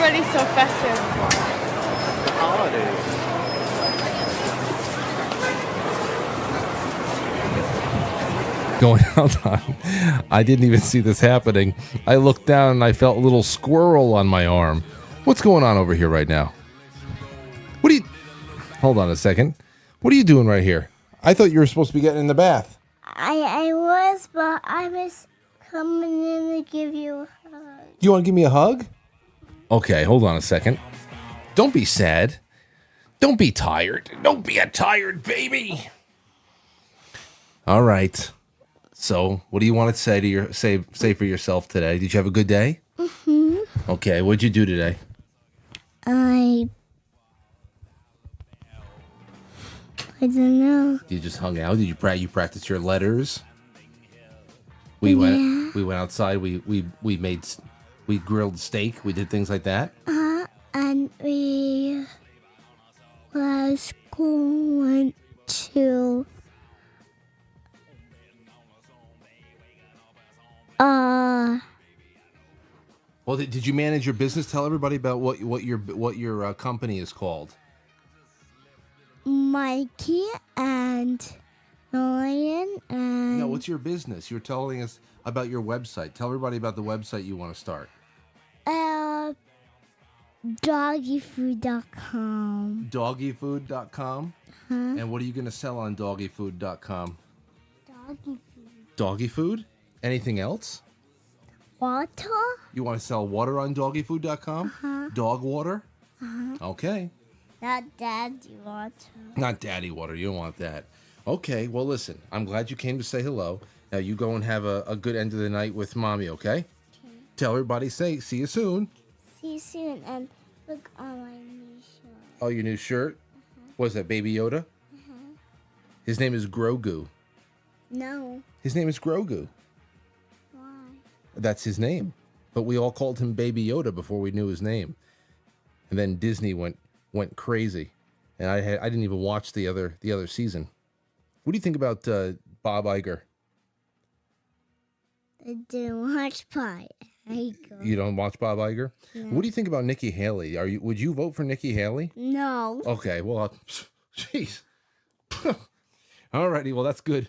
everybody so festive? The holidays. Going out on. I didn't even see this happening. I looked down and I felt a little squirrel on my arm. What's going on over here right now? What are you... Hold on a second. What are you doing right here? I thought you were supposed to be getting in the bath. I was, but I was coming in to give you a hug. You want to give me a hug? Okay, hold on a second. Don't be sad. Don't be tired. Don't be a tired baby. All right. So, what do you want to say to say for yourself today? Did you have a good day? Mm-hmm. Okay, what'd you do today? I don't know. You just hung out. Did you practice your letters? We went outside. We grilled steak. We did things like that. And we was going to Well, did you manage your business? Tell everybody about what your company is called. Mikey and Ryan and No, what's your business? You're telling us about your website. Tell everybody about the website you want to start. doggyfood.com. Doggyfood.com? And what are you going to sell on doggyfood.com? Doggy food. Doggy food? Anything else? Water? You want to sell water on doggyfood.com? Dog water? Okay. Not daddy water. Not daddy water. You don't want that. Okay. Well, listen. I'm glad you came to say hello. Now, you go and have a good end of the night with Mommy, okay? Tell everybody, see you soon. See you soon. And look on my new shirt. Oh, your new shirt? What is that, Baby Yoda? His name is Grogu. No. His name is Grogu. Why? That's his name. But we all called him Baby Yoda before we knew his name. And then Disney went crazy. And I didn't even watch the other season. What do you think about Bob Iger? I didn't watch Pie. You don't watch Bob Iger? No. What do you think about Nikki Haley? Would you vote for Nikki Haley? No. Okay, well, jeez. Alrighty, well, that's good.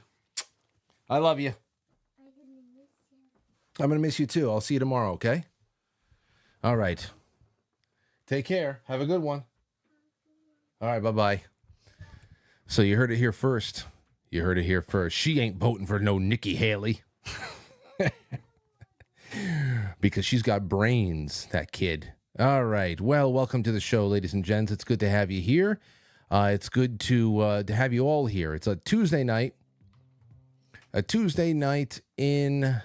I love you. I'm going to miss you too. I'll see you tomorrow, okay? All right. Take care. Have a good one. All right, bye-bye. So you heard it here first. She ain't voting for no Nikki Haley. Because she's got brains, that kid. All right. Well, welcome to the show, ladies and gents. It's good to have you here. It's good to have you all here. It's a Tuesday night. A Tuesday night in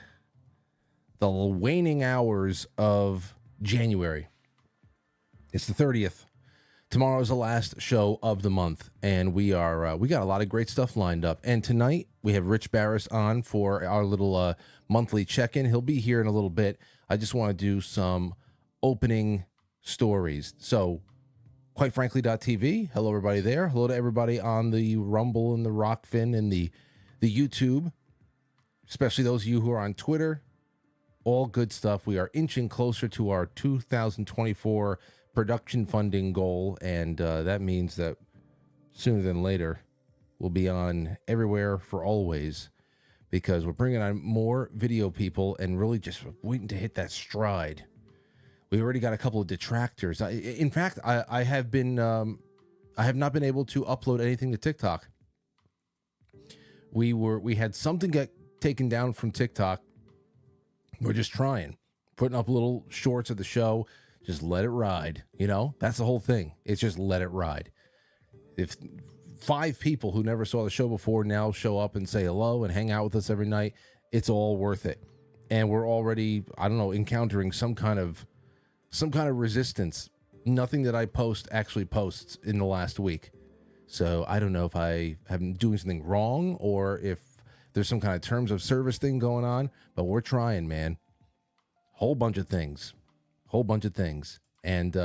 the waning hours of January. It's the 30th. Tomorrow's the last show of the month, and we got a lot of great stuff lined up. And tonight we have Rich Baris on for our little monthly check-in. He'll be here in a little bit. I just want to do some opening stories. So, quitefrankly.tv. Hello, everybody there. Hello to everybody on the Rumble and the Rockfin and the YouTube, especially those of you who are on Twitter. All good stuff. We are inching closer to our 2024 production funding goal, and that means that sooner than later we'll be on everywhere for always, because we're bringing on more video people and really just waiting to hit that stride. We already got a couple of detractors. In fact, I have not been able to upload anything to TikTok. We had something get taken down from TikTok. We're just putting up little shorts of the show. Just let it ride. That's the whole thing. It's just let it ride. If 5 people who never saw the show before now show up and say hello and hang out with us every night, it's all worth it. And we're already, encountering some kind of resistance. Nothing that I post actually posts in the last week. So I don't know if I am doing something wrong or if there's some kind of terms of service thing going on, but we're trying, man. Whole bunch of things. And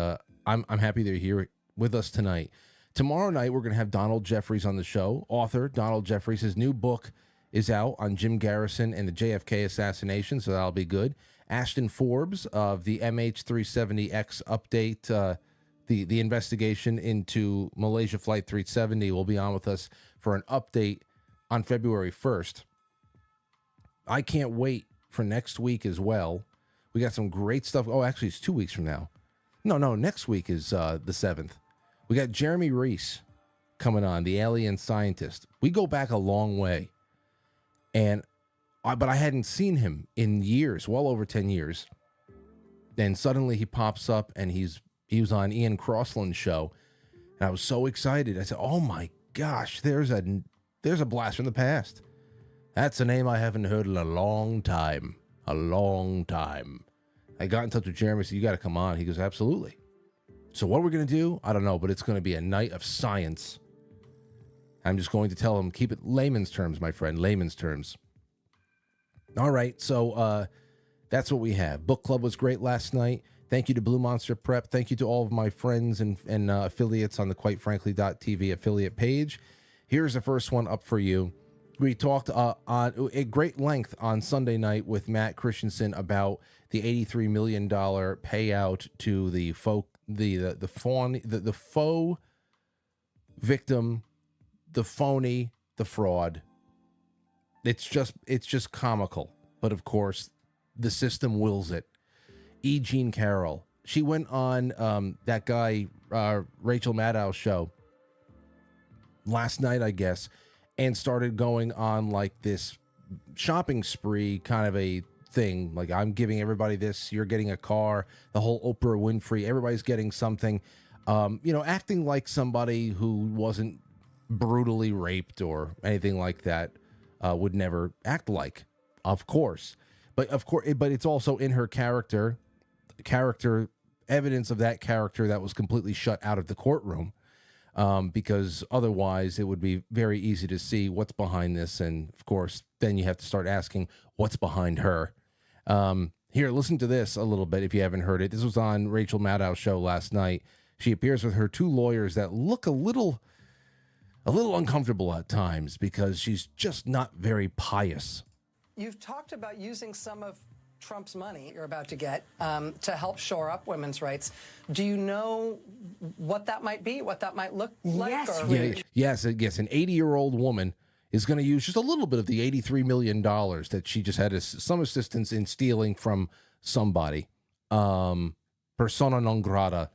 I'm happy they're here with us tonight. Tomorrow night, we're going to have Donald Jeffries on the show. Author Donald Jeffries. His new book is out on Jim Garrison and the JFK assassination, so that'll be good. Ashton Forbes of the MH370X update, the investigation into Malaysia Flight 370, will be on with us for an update on February 1st. I can't wait for next week as well. We got some great stuff. Oh, actually, it's 2 weeks from now. No, next week is the 7th. We got Jeremy Reese coming on, the alien scientist. We go back a long way. But I hadn't seen him in years, well over 10 years. And suddenly he pops up, and he was on Ian Crossland's show. And I was so excited. I said, oh my gosh, there's a blast from the past. That's a name I haven't heard in a long time. A long time. I got in touch with Jeremy, said, you got to come on. He goes, absolutely. So what we're going to do, I don't know, but it's going to be a night of science. I'm just going to tell him, keep it layman's terms, my friend, layman's terms. All right, so that's what we have. Book club was great last night. Thank you to Blue Monster Prep. Thank you to all of my friends and affiliates on the QuiteFrankly.tv affiliate page. Here's the first one up for you. We talked on at great length on Sunday night with Matt Christensen about the $83 million payout to the faux victim, the phony, the fraud. It's just comical, but of course, the system wills it. E. Jean Carroll, she went on that guy Rachel Maddow's show last night, I guess, and started going on like this shopping spree kind of a thing. Like, I'm giving everybody this, you're getting a car, the whole Oprah Winfrey, everybody's getting something, acting like somebody who wasn't brutally raped or anything like that. Would never act like, of course. But it's also in her character evidence of that character that was completely shut out of the courtroom, because otherwise it would be very easy to see what's behind this. And of course, then you have to start asking what's behind her. Here, listen to this a little bit if you haven't heard it. This was on Rachel Maddow's show last night. She appears with her two lawyers that look a little uncomfortable at times because she's just not very pious. You've talked about using some of Trump's money you're about to get to help shore up women's rights. Do you know what that might be, what that might look like? Yes. An 80-year-old woman is going to use just a little bit of the $83 million that she just had some assistance in stealing from somebody. Persona non grata,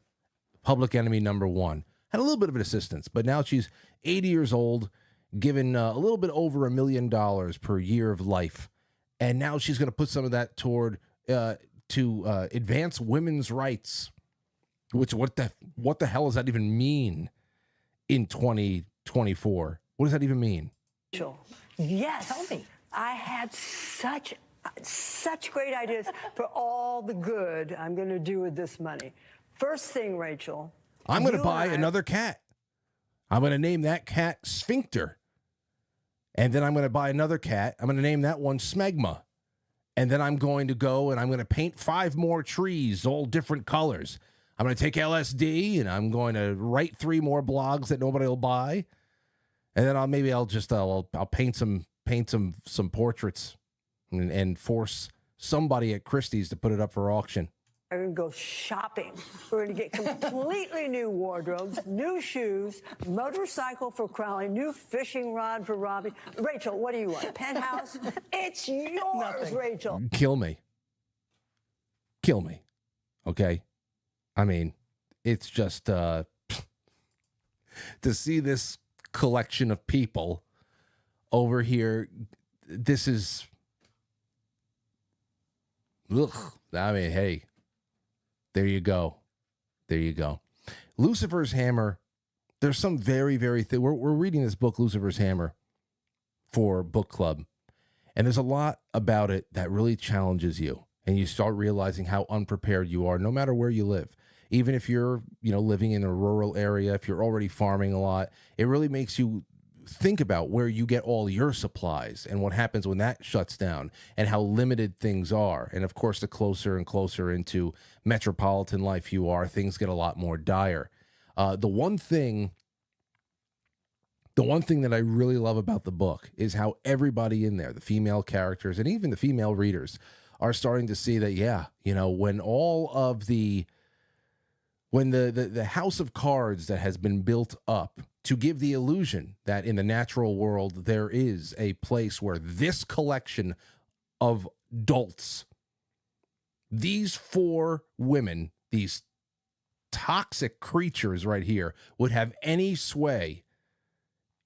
public enemy number one. Had a little bit of an assistance, but now she's 80 years old, given a little bit over $1 million per year of life. And now she's going to put some of that toward to advance women's rights, which what the hell does that even mean in 2024? What does that even mean? Yes. Tell me. I had such great ideas for all the good I'm going to do with this money. First thing, Rachel, I'm going to buy another cat. I'm going to name that cat Sphincter. And then I'm going to buy another cat. I'm going to name that one Smegma. And then I'm going to go and I'm going to paint 5 more trees, all different colors. I'm going to take LSD and I'm going to write 3 more blogs that nobody will buy. And then I'll paint some portraits and force somebody at Christie's to put it up for auction. I'm going to go shopping. We're going to get completely new wardrobes, new shoes, motorcycle for Crowley, new fishing rod for Robbie. Rachel, what do you want? Penthouse? It's yours, Nothing. Rachel. Kill me. Okay? I mean, it's just to see this collection of people over here, this is... Ugh. I mean, hey... There you go. Lucifer's Hammer. There's some very, very we're reading this book, Lucifer's Hammer, for book club. And there's a lot about it that really challenges you. And you start realizing how unprepared you are, no matter where you live. Even if you're, living in a rural area, if you're already farming a lot, it really makes you think about where you get all your supplies and what happens when that shuts down and how limited things are. And of course, the closer and closer into metropolitan life you are, things get a lot more dire. The one thing The one thing that I really love about the book is how everybody in there, the female characters and even the female readers, are starting to see that, yeah, you know, when the house of cards that has been built up to give the illusion that in the natural world there is a place where this collection of dolts, these 4 women, these toxic creatures right here, would have any sway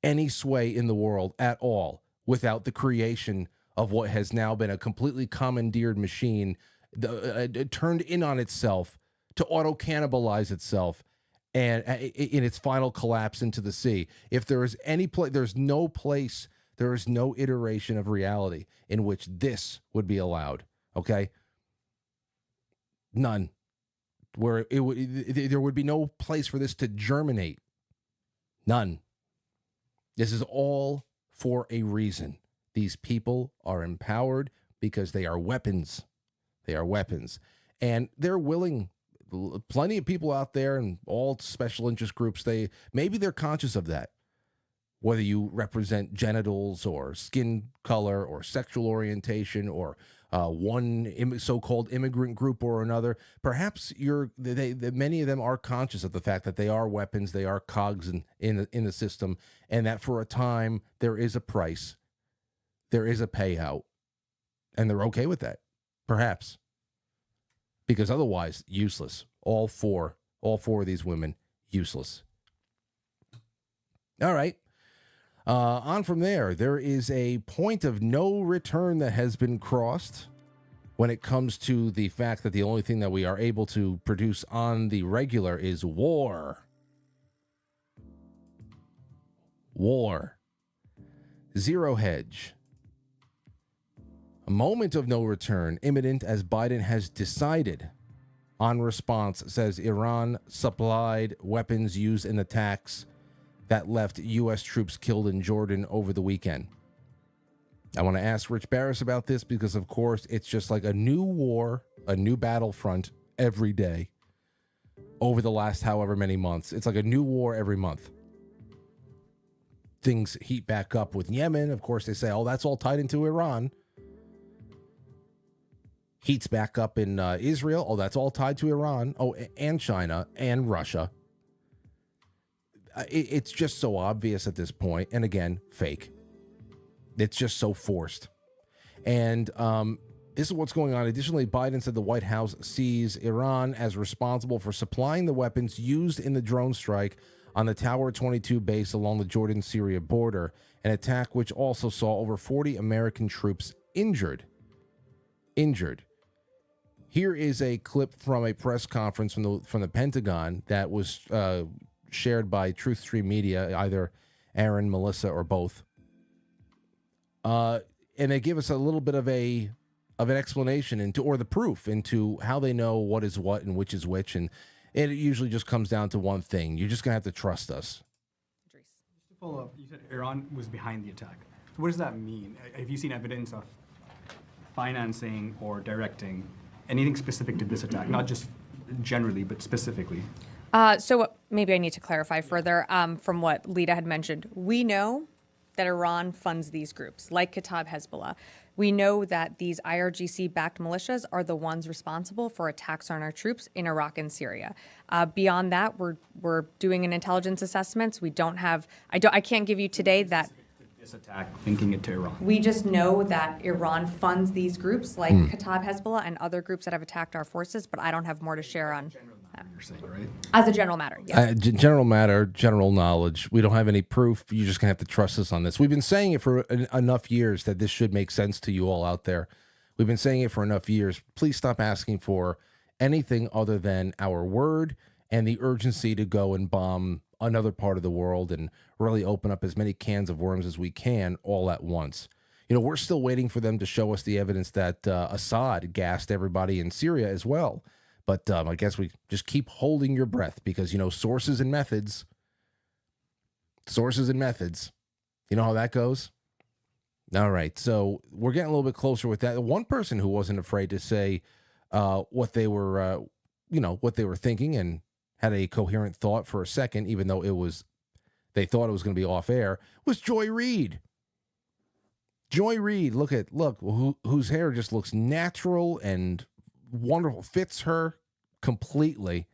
in the world at all without the creation of what has now been a completely commandeered machine turned in on itself to auto-cannibalize itself and in its final collapse into the sea. If there is any place, there is no iteration of reality in which this would be allowed, okay? None. Where there would be no place for this to germinate. None. This is all for a reason. These people are empowered because they are weapons. They are weapons. And they're willing. Plenty of people out there and all special interest groups, maybe they're conscious of that. Whether you represent genitals or skin color or sexual orientation or one so-called immigrant group or another, perhaps many of them are conscious of the fact that they are weapons, they are cogs in the system, and that for a time there is a price, there is a payout, and they're okay with that, perhaps. Because otherwise, useless. All four of these women, useless. All right. On from there, there is a point of no return that has been crossed when it comes to the fact that the only thing that we are able to produce on the regular is war. War. Zero hedge. A moment of no return imminent as Biden has decided on response, says Iran supplied weapons used in attacks that left U.S. troops killed in Jordan over the weekend. I want to ask Rich Baris about this because, of course, it's just like a new war, a new battlefront every day over the last however many months. It's like a new war every month. Things heat back up with Yemen. Of course, they say, oh, that's all tied into Iran. Heats back up in Israel. Oh, that's all tied to Iran. Oh, and China and Russia. It's just so obvious at this point. And again, fake. It's just so forced. And this is what's going on. Additionally, Biden said the White House sees Iran as responsible for supplying the weapons used in the drone strike on the Tower 22 base along the Jordan-Syria border, an attack which also saw over 40 American troops injured. Here is a clip from a press conference from the Pentagon that was shared by Truth Stream Media, either Aaron, Melissa, or both. And they give us a little bit of an explanation or the proof into how they know what is what and which is which. And it usually just comes down to one thing. You're just going to have to trust us. Just to follow up, you said Iran was behind the attack. So what does that mean? Have you seen evidence of financing or directing anything specific to this attack? Not just generally, but specifically. So maybe I need to clarify further from what Lita had mentioned. We know that Iran funds these groups, like Kataib Hezbollah. We know that these IRGC-backed militias are the ones responsible for attacks on our troops in Iraq and Syria. Beyond that, we're doing an intelligence assessment. We don't have. I can't give you today that. This attack, linking it to Iran. We just know that Iran funds these groups, like Kataib Hezbollah and other groups that have attacked our forces. But I don't have more to share on. You're saying, right? As a general matter, yes. General matter, general knowledge. We don't have any proof. You're just going to have to trust us on this. We've been saying it for enough years that this should make sense to you all out there. We've been saying it for enough years. Please stop asking for anything other than our word and the urgency to go and bomb another part of the world and really open up as many cans of worms as we can all at once. You know, we're still waiting for them to show us the evidence that Assad gassed everybody in Syria as well. But I guess we just keep holding your breath because, you know, sources and methods. You know how that goes? All right. So we're getting a little bit closer with that. One person who wasn't afraid to say what they were, what they were thinking and had a coherent thought for a second, even though they thought it was going to be off air, was Joy Reid. Joy Reid, look, whose hair just looks natural and wonderful, fits her completely.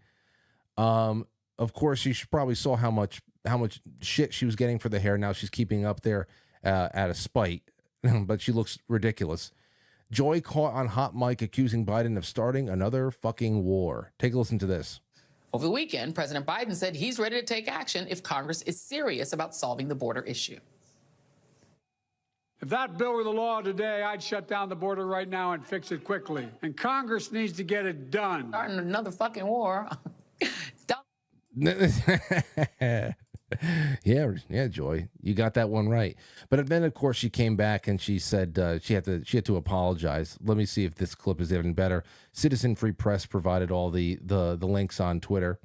Of course, you probably saw how much shit she was getting for the hair. Now she's keeping up there out of spite, but she looks ridiculous. Joy caught on hot mic accusing Biden of starting another fucking war. Take a listen to this. Over the weekend, President Biden said he's ready to take action if Congress is serious about solving the border issue. If that bill were the law today, I'd shut down the border right now and fix it quickly. And Congress needs to get it done. Starting another fucking war. Yeah, Joy, you got that one right. But then, of course, she came back and she said she had to apologize. Let me see if this clip is even better. Citizen Free Press provided all the links on Twitter.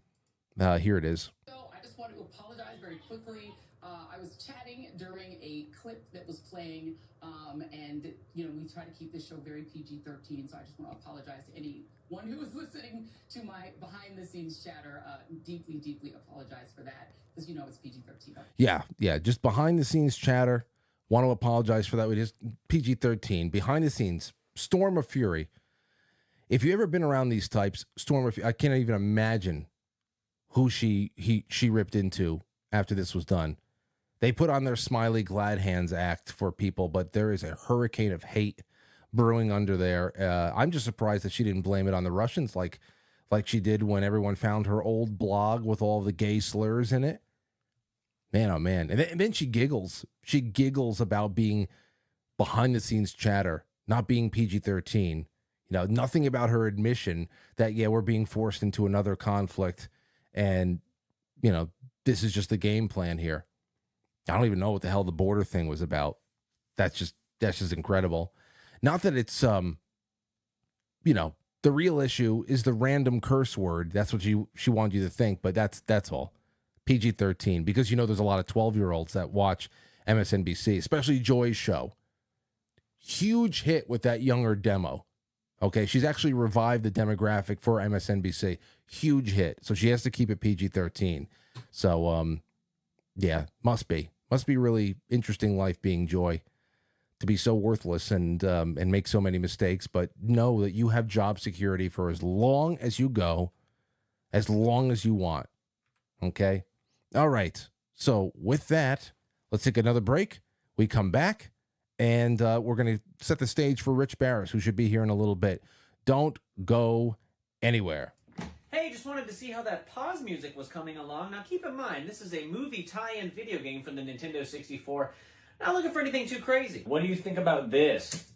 Here it is. So I just want to apologize very quickly. I was chatting during a clip that was playing, and we try to keep this show very PG-13. So I just want to apologize to anyone who was listening to my behind-the-scenes chatter. Deeply apologize for that, because it's PG-13. Yeah, just behind-the-scenes chatter. Want to apologize for that. We just PG-13, behind-the-scenes, storm of fury. If you've ever been around these types, storm of fury, I can't even imagine who she ripped into after this was done. They put on their smiley glad hands act for people, but there is a hurricane of hate brewing under there. I'm just surprised that she didn't blame it on the Russians like she did when everyone found her old blog with all the gay slurs in it. Man, oh man. And then she giggles. She giggles about being behind the scenes chatter, not being PG-13. Nothing about her admission that, we're being forced into another conflict. And, this is just the game plan here. I don't even know what the hell the border thing was about. That's just incredible. Not that it's, the real issue is the random curse word. That's what she wanted you to think, but that's all. PG-13, because there's a lot of 12-year-olds that watch MSNBC, especially Joy's show. Huge hit with that younger demo. Okay, she's actually revived the demographic for MSNBC. Huge hit. So she has to keep it PG-13. So, must be really interesting life being Joy, to be so worthless and make so many mistakes, but know that you have job security for as long as you go, as long as you want. Okay? All right. So with that, let's take another break. We come back, and we're going to set the stage for Rich Baris, who should be here in a little bit. Don't go anywhere. Hey, just wanted to see how that pause music was coming along. Now keep in mind, this is a movie tie-in video game from the Nintendo 64. Not looking for anything too crazy. What do you think about this?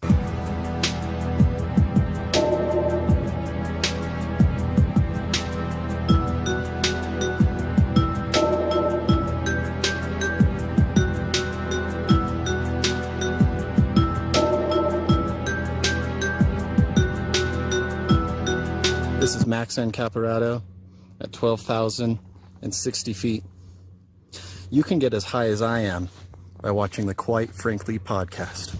This is Max N. Caparato at 12,060 feet. You can get as high as I am by watching the Quite Frankly podcast.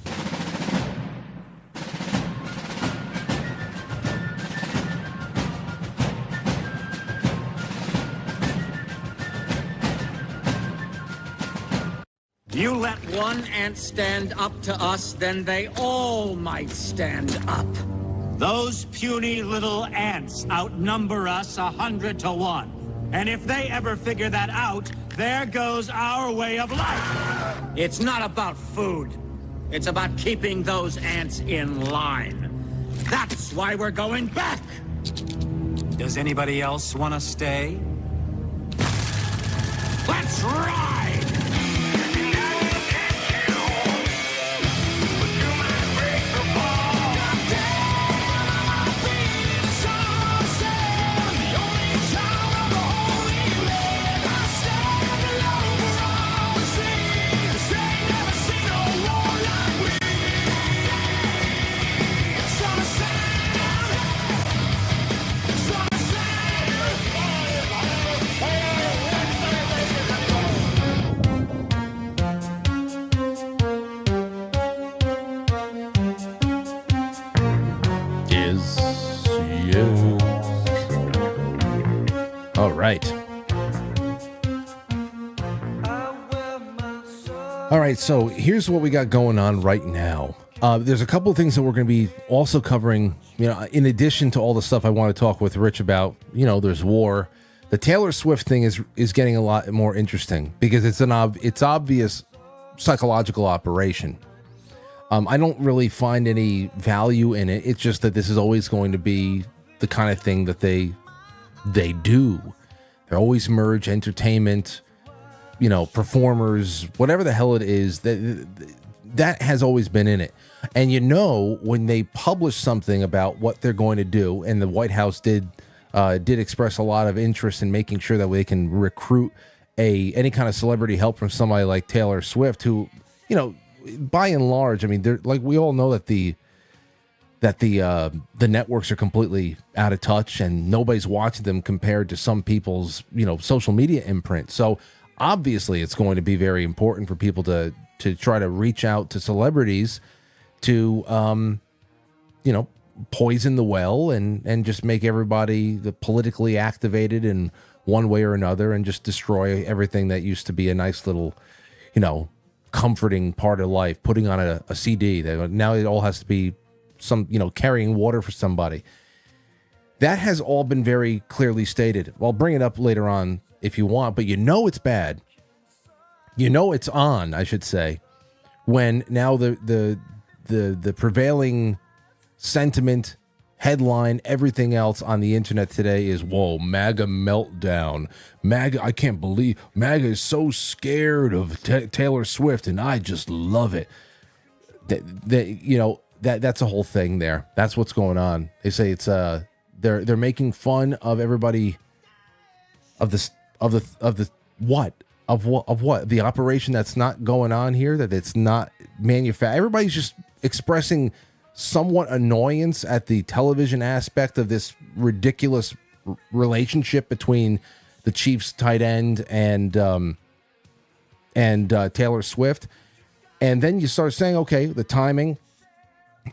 You let one ant stand up to us, then they all might stand up. Those puny little ants outnumber us 100 to 1. And if they ever figure that out, there goes our way of life. It's not about food. It's about keeping those ants in line. That's why we're going back. Does anybody else want to stay? Let's ride! All right. All right, so here's what we got going on right now. There's a couple of things that we're going to be also covering, in addition to all the stuff I want to talk with Rich about. There's war. The Taylor Swift thing is getting a lot more interesting because it's obvious psychological operation. I don't really find any value in it. It's just that this is always going to be the kind of thing that they do. They always merge entertainment, performers, whatever the hell it is. That has always been in it. And when they publish something about what they're going to do, and the White House did express a lot of interest in making sure that they can recruit any kind of celebrity help from somebody like Taylor Swift, who, by and large, I mean, they're like, we all know that the networks are completely out of touch and nobody's watching them compared to some people's, social media imprint. So obviously it's going to be very important for people to try to reach out to celebrities to, poison the well and just make everybody politically activated in one way or another and just destroy everything that used to be a nice little, comforting part of life, putting on a CD. Now it all has to be some, carrying water for somebody. That has all been very clearly stated. I'll bring it up later on if you want, but it's bad. It's on, I should say, when now the prevailing sentiment, headline, everything else on the internet today is, whoa, MAGA meltdown. MAGA, I can't believe MAGA is so scared of Taylor Swift, and I just love it. That's a whole thing there. That's what's going on. They say it's they're making fun of everybody of what the operation that's not going on here, that it's not manufactured. Everybody's just expressing somewhat annoyance at the television aspect of this ridiculous relationship between the Chiefs tight end and Taylor Swift. And then you start saying, okay, the timing,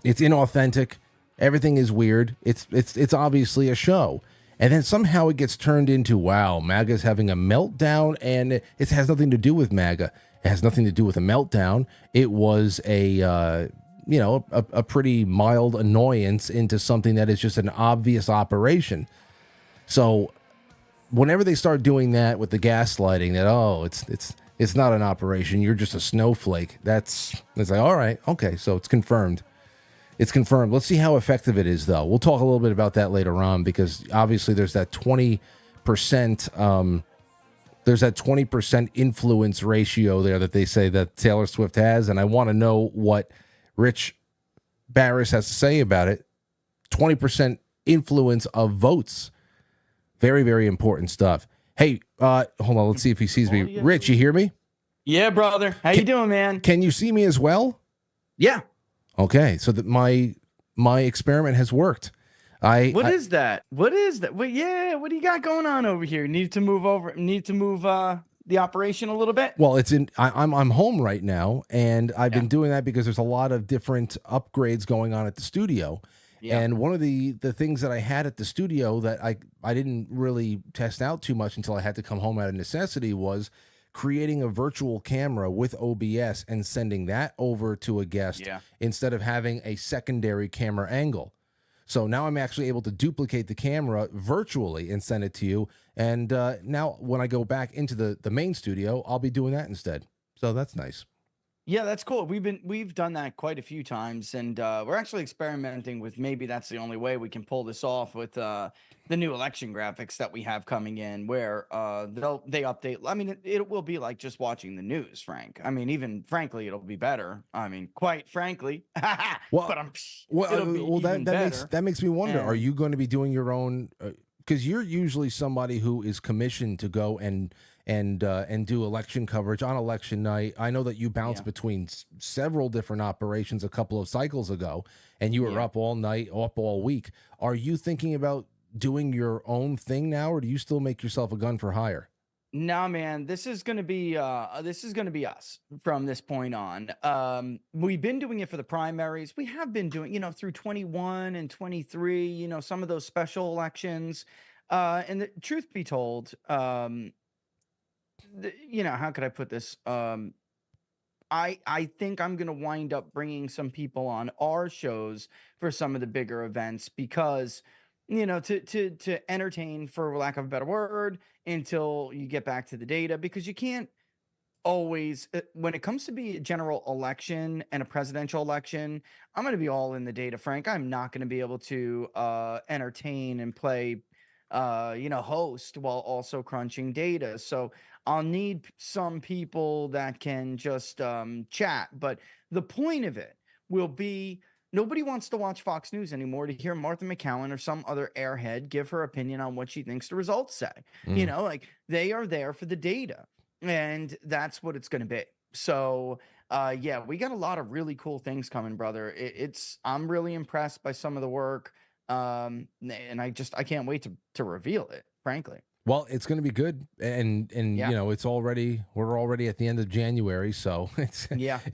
it's inauthentic, everything is weird, it's obviously a show. And then somehow it gets turned into, wow, MAGA's having a meltdown, and it has nothing to do with MAGA. It has nothing to do with a meltdown. It was a pretty mild annoyance into something that is just an obvious operation. So whenever they start doing that with the gaslighting, that, it's not an operation, you're just a snowflake, it's like, all right, okay, so it's confirmed. It's confirmed. Let's see how effective it is, though. We'll talk a little bit about that later on, because obviously there's that 20%, influence ratio there that they say that Taylor Swift has, and I want to know what Rich Baris has to say about it. 20% influence of votes. Very, very important stuff. Hey, hold on. Let's see if he sees me. Rich, you hear me? Yeah, brother. How you doing, man? Can you see me as well? Yeah. Okay, so that my experiment has worked. What is that? Well, yeah. What do you got going on over here? Need to move the operation a little bit? Well, I'm home right now, and I've been doing that because there's a lot of different upgrades going on at the studio. Yeah. And one of the things that I had at the studio that I didn't really test out too much until I had to come home out of necessity was creating a virtual camera with OBS and sending that over to a guest instead of having a secondary camera angle. So now I'm actually able to duplicate the camera virtually and send it to you. And now when I go back into the main studio, I'll be doing that instead. So that's nice. Yeah, that's cool. We've done that quite a few times, and we're actually experimenting with, maybe that's the only way we can pull this off, with the new election graphics that we have coming in, where they update. I mean, it will be like just watching the news, Frank. I mean, even frankly, it'll be better. I mean, quite frankly. That makes me wonder. Are you going to be doing your own? Because you're usually somebody who is commissioned to go and do election coverage on election night. I know that you bounced between several different operations a couple of cycles ago, and you were up all night, up all week. Are you thinking about doing your own thing now, or do you still make yourself a gun for hire? No, man, this is gonna be us from this point on. We've been doing it for the primaries. We have been doing, through 21 and 23, some of those special elections. And the truth be told, how could I put this? I think I'm gonna wind up bringing some people on our shows for some of the bigger events because, to entertain, for lack of a better word, until you get back to the data, because you can't always when it comes to be a general election and a presidential election, I'm going to be all in the data, Frank. I'm not going to be able to entertain and play host while also crunching data. So I'll need some people that can just chat, but the point of it will be, nobody wants to watch Fox News anymore to hear Martha McCowan or some other airhead give her opinion on what she thinks the results say. Like, they are there for the data. And that's what it's going to be. So, yeah, we got a lot of really cool things coming, brother. I'm really impressed by some of the work. And I can't wait to reveal it, frankly. Well, it's going to be good, and Yeah. we're already at the end of January, so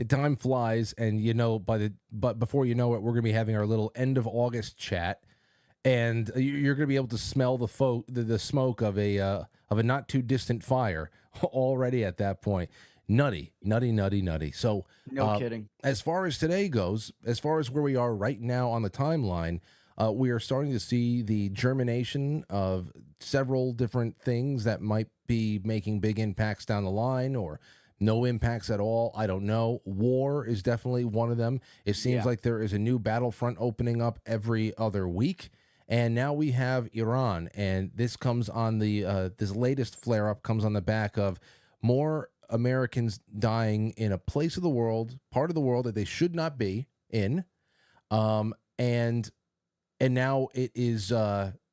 time flies, and but before you know it, we're going to be having our little end of August chat, and you're going to be able to smell the smoke of a not too distant fire already at that point. Nutty. So No kidding. As far as today goes, as far as where we are right now on the timeline, we are starting to see the germination of several different things that might be making big impacts down the line, or no impacts at all. I don't know. War is definitely one of them. It seems like there is a new battlefront opening up every other week. And now we have Iran, and this comes on this latest flare-up comes on the back of more Americans dying in a part of the world that they should not be in, and now it is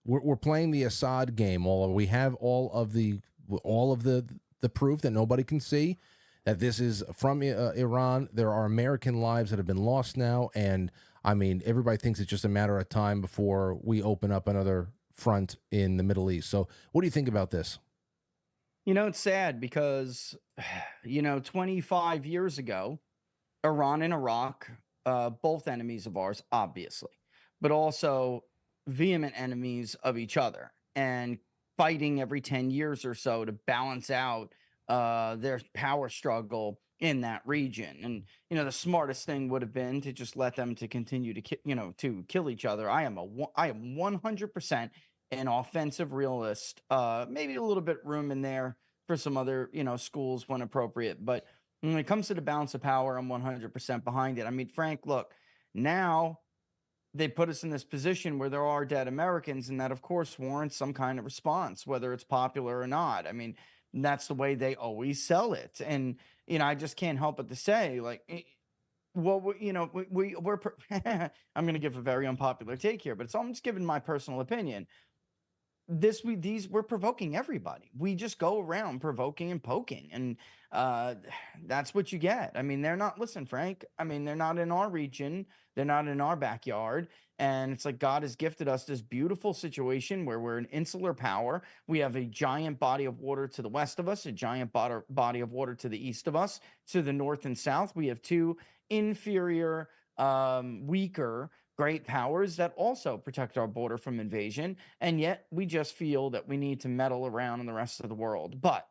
we're playing the Assad game. We have all of the proof that nobody can see that this is from Iran. There are American lives that have been lost now, and I mean, everybody thinks it's just a matter of time before we open up another front in the Middle East. So what do you think about this? It's sad because, 25 years ago, Iran and Iraq, both enemies of ours, obviously, but also vehement enemies of each other, and fighting every 10 years or so to balance out their power struggle in that region. And the smartest thing would have been to just let them to continue to kill each other. I am 100% an offensive realist. Maybe a little bit room in there for some other schools when appropriate, but when it comes to the balance of power, I'm 100% behind it. I mean, Frank, look, now they put us in this position where there are dead Americans, and that of course warrants some kind of response, whether it's popular or not. I mean, that's the way they always sell it. And I just can't help but to say, like, well, we're I'm going to give a very unpopular take here, but I'm just giving my personal opinion. We're provoking everybody. We just go around provoking and poking, and that's what you get. I mean, listen, Frank, I mean, they're not in our region, they're not in our backyard, and it's like God has gifted us this beautiful situation where we're an insular power. We have a giant body of water to the west of us, a giant body of water to the east of us. To the north and south, we have two inferior, weaker great powers that also protect our border from invasion, and yet we just feel that we need to meddle around in the rest of the world. But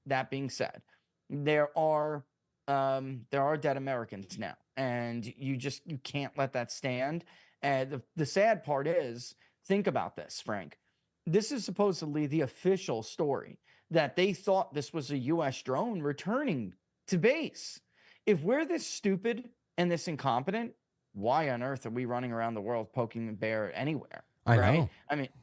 that being said, there are dead Americans now, and you can't let that stand. And the sad part is, think about this, Frank. This is supposedly the official story, that they thought this was a U.S. drone returning to base. If we're this stupid and this incompetent, why on earth are we running around the world poking the bear anywhere? I right? know.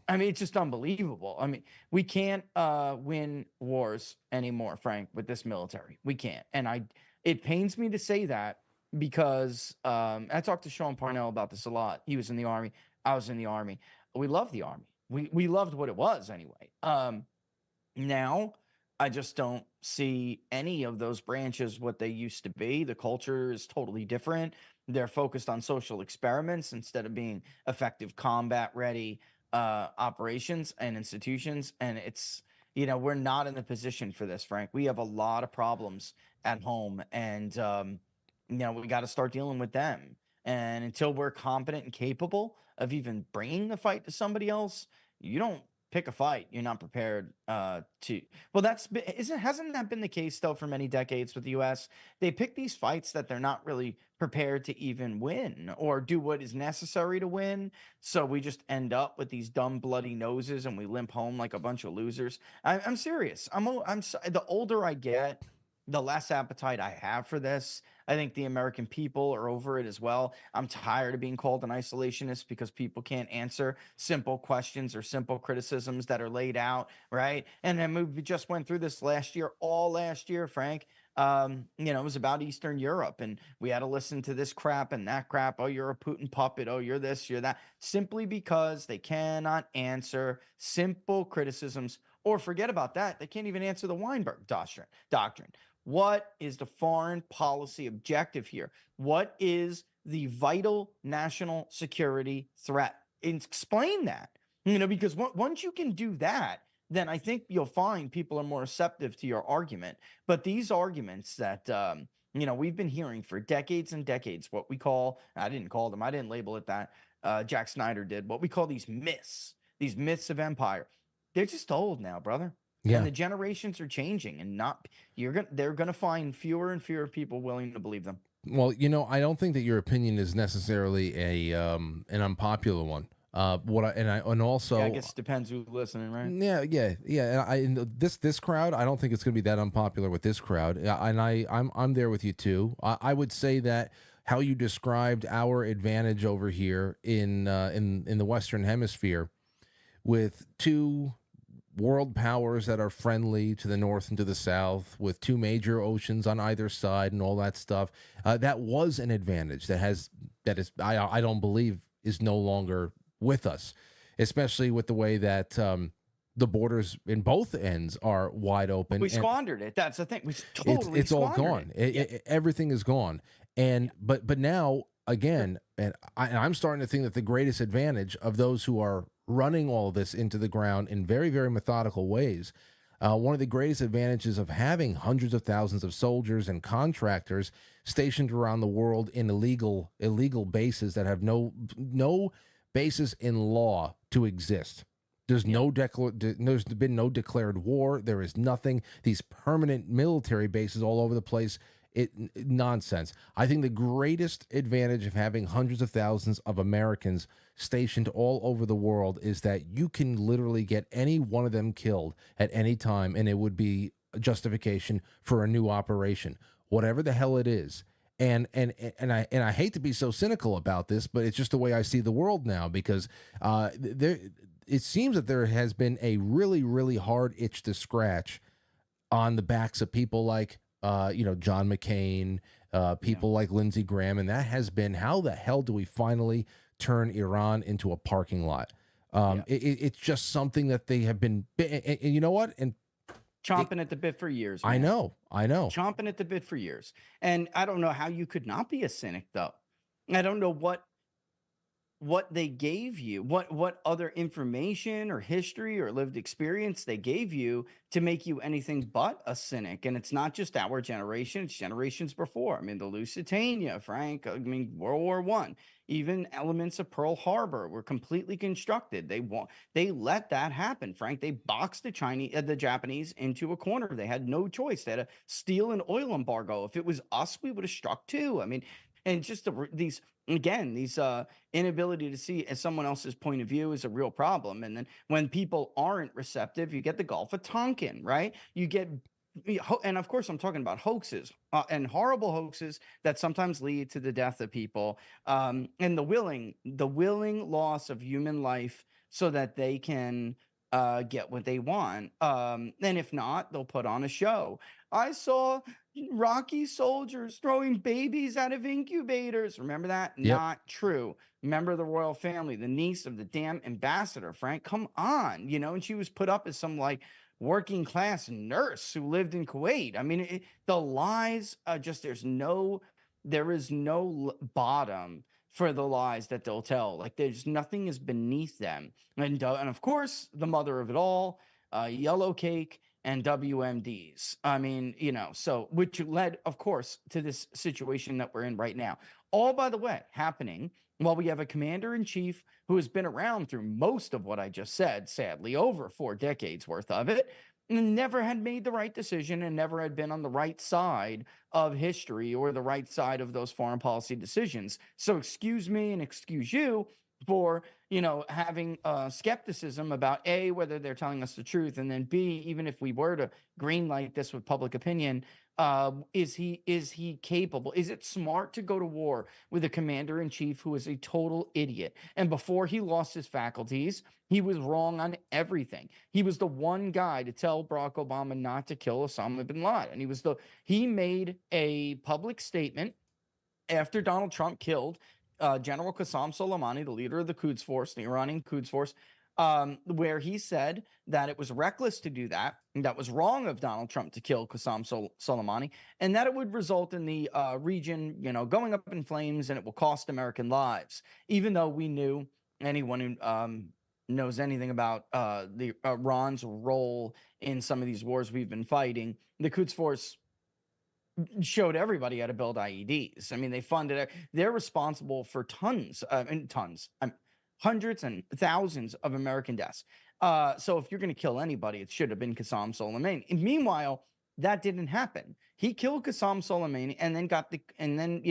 I mean, it's just unbelievable. I mean, we can't win wars anymore, Frank, with this military. We can't. And it pains me to say that because I talked to Sean Parnell about this a lot. He was in the Army. I was in the Army. We loved the Army. We loved what it was anyway. Now, I just don't see any of those branches what they used to be. The culture is totally different. They're focused on social experiments instead of being effective combat ready operations and institutions. And it's, we're not in the position for this, Frank. We have a lot of problems at home, and, we got to start dealing with them. And until we're competent and capable of even bringing the fight to somebody else, you don't pick a fight, you're not prepared to. Well, hasn't that been the case though for many decades with the U.S.? They pick these fights that they're not really prepared to even win or do what is necessary to win. So we just end up with these dumb bloody noses and we limp home like a bunch of losers. I'm serious. The older I get, the less appetite I have for this. I think the American people are over it as well. I'm tired of being called an isolationist because people can't answer simple questions or simple criticisms that are laid out, right? And then we just went through this all last year, Frank. It was about Eastern Europe, and we had to listen to this crap and that crap. Oh, you're a Putin puppet. Oh, you're this, you're that. Simply because they cannot answer simple criticisms, or forget about that, they can't even answer the Weinberg doctrine. What is the foreign policy objective here? What is the vital national security threat? Explain that, because once you can do that, then I think you'll find people are more receptive to your argument. But these arguments that, we've been hearing for decades and decades, what we call, I didn't label it that, Jack Snyder did, what we call these myths of empire, they're just old now, brother. Yeah. And the generations are changing, and they're gonna find fewer and fewer people willing to believe them. Well, I don't think that your opinion is necessarily an unpopular one. Also, I guess it depends who's listening, right? Yeah. This crowd, I don't think it's going to be that unpopular with this crowd, and I'm there with you too. I would say that how you described our advantage over here in the Western Hemisphere, with two world powers that are friendly to the north and to the south, with two major oceans on either side and all that stuff, that was an advantage I don't believe is no longer with us, especially with the way that the borders in both ends are wide open. We squandered it. That's the thing. It's all gone. Everything is gone. And but now again, and I'm starting to think that the greatest advantage of those who are running all of this into the ground in very, very methodical ways, one of the greatest advantages of having hundreds of thousands of soldiers and contractors stationed around the world in illegal bases that have no basis in law to exist. There's there's been no declared war. There is nothing. These permanent military bases all over the place. Nonsense. I think the greatest advantage of having hundreds of thousands of Americans stationed all over the world is that you can literally get any one of them killed at any time, and it would be a justification for a new operation, whatever the hell it is. And I hate to be so cynical about this, but it's just the way I see the world now, because it seems that there has been a really, really hard itch to scratch on the backs of people like John McCain, people like Lindsey Graham, and that has been, how the hell do we finally turn Iran into a parking lot? It's just something that they have been, and you know what? And chomping at the bit for years. Man. I know. Chomping at the bit for years. And I don't know how you could not be a cynic, though. I don't know what they gave you, what other information or history or lived experience they gave you to make you anything but a cynic. And it's not just our generation, it's generations before. I mean, the Lusitania, Frank, World War I, even elements of Pearl Harbor were completely constructed. They let that happen, Frank. They boxed the Japanese into a corner. They had no choice. They had to steal an oil embargo. If it was us, we would have struck too. I mean, and just these inability to see as someone else's point of view is a real problem. And then when people aren't receptive, you get the Gulf of Tonkin, right? And of course, I'm talking about hoaxes and horrible hoaxes that sometimes lead to the death of people, and the willing loss of human life so that they can get what they want. And if not, they'll put on a show. I saw Rocky soldiers throwing babies out of incubators. Remember that? Yep. Not true. Remember the royal family, the niece of the damn ambassador, Frank? Come on, and she was put up as some working class nurse who lived in Kuwait. I mean, the lies just there is no bottom for the lies that they'll tell. There's nothing is beneath them. And of course, the mother of it all, yellow cake and WMDs. I mean, so which led, of course, to this situation that we're in right now. All, by the way, happening while we have a commander-in-chief who has been around through most of what I just said, sadly, over 4 decades worth of it, never had made the right decision and never had been on the right side of history or the right side of those foreign policy decisions. So excuse me and excuse you for, having skepticism about A, whether they're telling us the truth, and then B, even if we were to greenlight this with public opinion, is he capable? Is it smart to go to war with a commander-in-chief who is a total idiot? And before he lost his faculties, he was wrong on everything. He was the one guy to tell Barack Obama not to kill Osama bin Laden. He made a public statement after Donald Trump killed General Qasem Soleimani, the leader of the Quds Force, the Iranian Quds Force, where he said that it was reckless to do that, and that was wrong of Donald Trump to kill Qasem Soleimani, and that it would result in the region, going up in flames, and it will cost American lives. Even though we knew, anyone who knows anything about the Iran's role in some of these wars we've been fighting, the Quds Force showed everybody how to build IEDs. I mean, they funded it. They're responsible for hundreds and thousands of American deaths. So if you're going to kill anybody, it should have been Qasem Soleimani. And meanwhile, that didn't happen. He killed Qasem Soleimani and then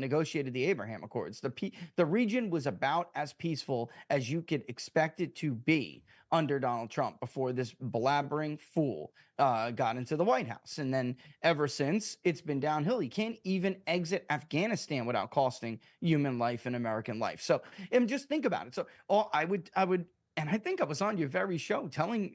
negotiated the Abraham Accords. The region was about as peaceful as you could expect it to be under Donald Trump before this blabbering fool got into the White House. And then ever since, it's been downhill. You can't even exit Afghanistan without costing human life and American life. So, and just think about it. So I would, and I think I was on your very show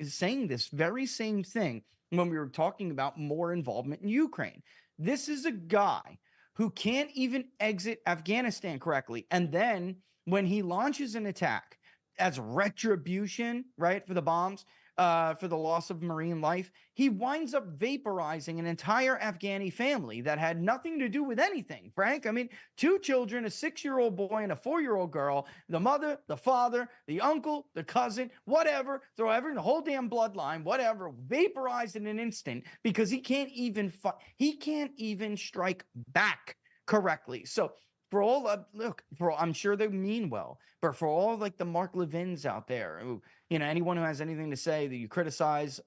saying this very same thing when we were talking about more involvement in Ukraine. This is a guy who can't even exit Afghanistan correctly. And then when he launches an attack as retribution, right, for the bombs, for the loss of marine life, he winds up vaporizing an entire Afghani family that had nothing to do with anything, Frank. I mean, 2 children, a 6-year-old boy and a 4-year-old girl, the mother, the father, the uncle, the cousin, whatever, throw everything, the whole damn bloodline, whatever, vaporized in an instant because he can't even strike back correctly. So for all I'm sure they mean well, but for all like the Mark Levins out there, who, anyone who has anything to say that you criticize,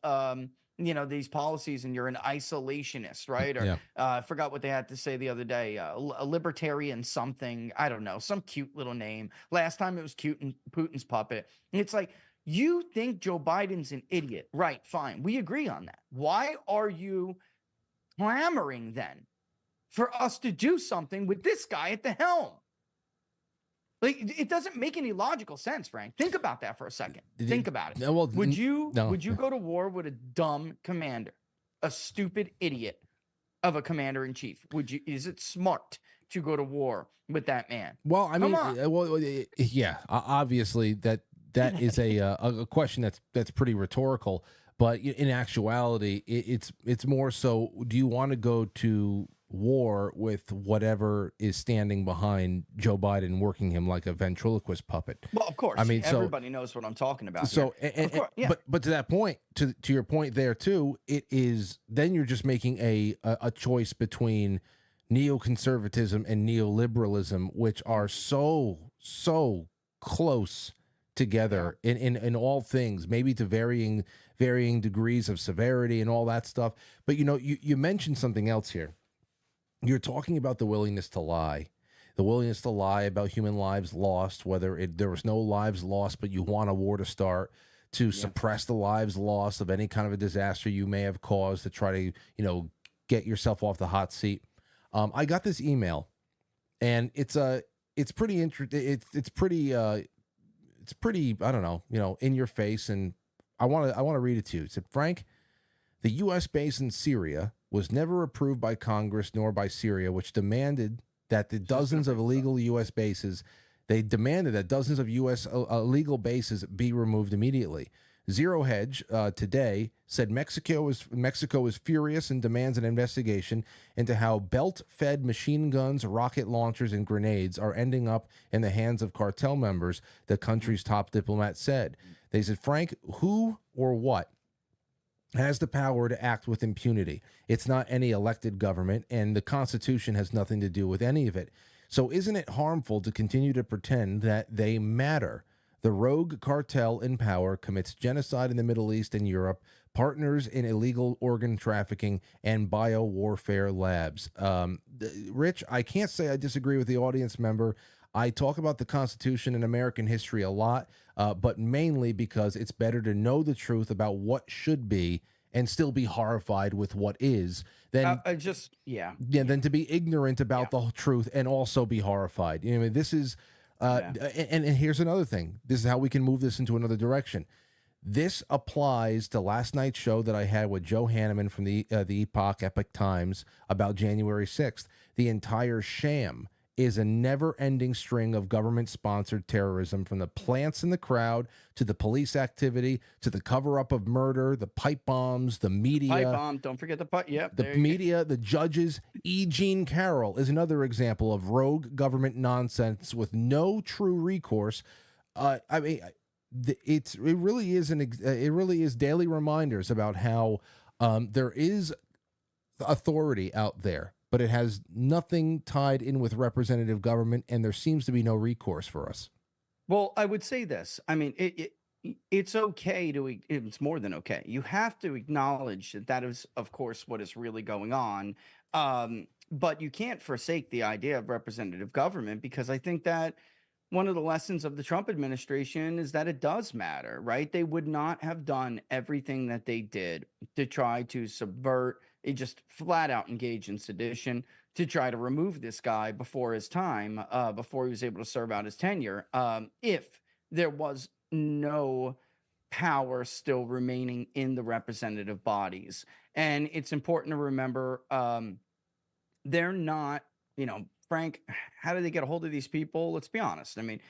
these policies and you're an isolationist, right? Or I forgot what they had to say the other day, a libertarian something, I don't know, some cute little name. Last time it was Putin's puppet. And it's like, you think Joe Biden's an idiot, right? Fine, we agree on that. Why are you clamoring then for us to do something with this guy at the helm? Like, it doesn't make any logical sense, Frank. Think about that for a second. Think about it. Would you go to war with a dumb commander, a stupid idiot of a commander-in-chief? Is it smart to go to war with that man? Well, I mean, obviously that is a question that's pretty rhetorical, but in actuality, it's more so, do you want to go to war with whatever is standing behind Joe Biden, working him like a ventriloquist puppet? Well, of course. I mean, everybody knows what I'm talking about. So, but to that point, to your point there too, it is then you're just making a choice between neoconservatism and neoliberalism, which are so close together in all things, maybe to varying degrees of severity and all that stuff. But you mentioned something else here. You're talking about the willingness to lie about human lives lost, whether there was no lives lost, but you want a war to start, to suppress the lives lost of any kind of a disaster you may have caused, to try to, get yourself off the hot seat. I got this email, and it's pretty interesting. It's pretty, I don't know, in your face. And I want to read it to you. It said, Frank, the U.S. base in Syria was never approved by Congress nor by Syria, which demanded that the dozens of illegal U.S. bases, they demanded that dozens of U.S. illegal bases be removed immediately. Zero Hedge today said Mexico is furious and demands an investigation into how belt-fed machine guns, rocket launchers, and grenades are ending up in the hands of cartel members, the country's top diplomat said. They said, Frank, who or what has the power to act with impunity? It's not any elected government, and the Constitution has nothing to do with any of it. So isn't it harmful to continue to pretend that they matter? The rogue cartel in power commits genocide in the Middle East and Europe, partners in illegal organ trafficking, and biowarfare labs. Rich, I can't say I disagree with the audience member. I talk about the Constitution and American history a lot, but mainly because it's better to know the truth about what should be and still be horrified with what is than than to be ignorant about the truth and also be horrified. You know, this is and here's another thing. This is how we can move this into another direction. This applies to last night's show that I had with Joe Hanneman from the Epoch Times about January 6th. The entire sham is a never-ending string of government-sponsored terrorism, from the plants in the crowd to the police activity to the cover-up of murder, the pipe bombs, the media. Pipe bomb, don't forget the pipe. Yep, the media, the judges. E. Jean Carroll is another example of rogue government nonsense with no true recourse. I mean, it really is daily reminders about how there is authority out there, but it has nothing tied in with representative government, and there seems to be no recourse for us. Well, I would say this. I mean, it's okay to, it's more than okay. You have to acknowledge that that is, of course, what is really going on. But you can't forsake the idea of representative government, because I think that one of the lessons of the Trump administration is that it does matter, right? They would not have done everything that they did to try to subvert, just flat out engage in sedition, to try to remove this guy before his time, before he was able to serve out his tenure, if there was no power still remaining in the representative bodies. And it's important to remember, they're not, Frank, how do they get a hold of these people? Let's be honest. I mean,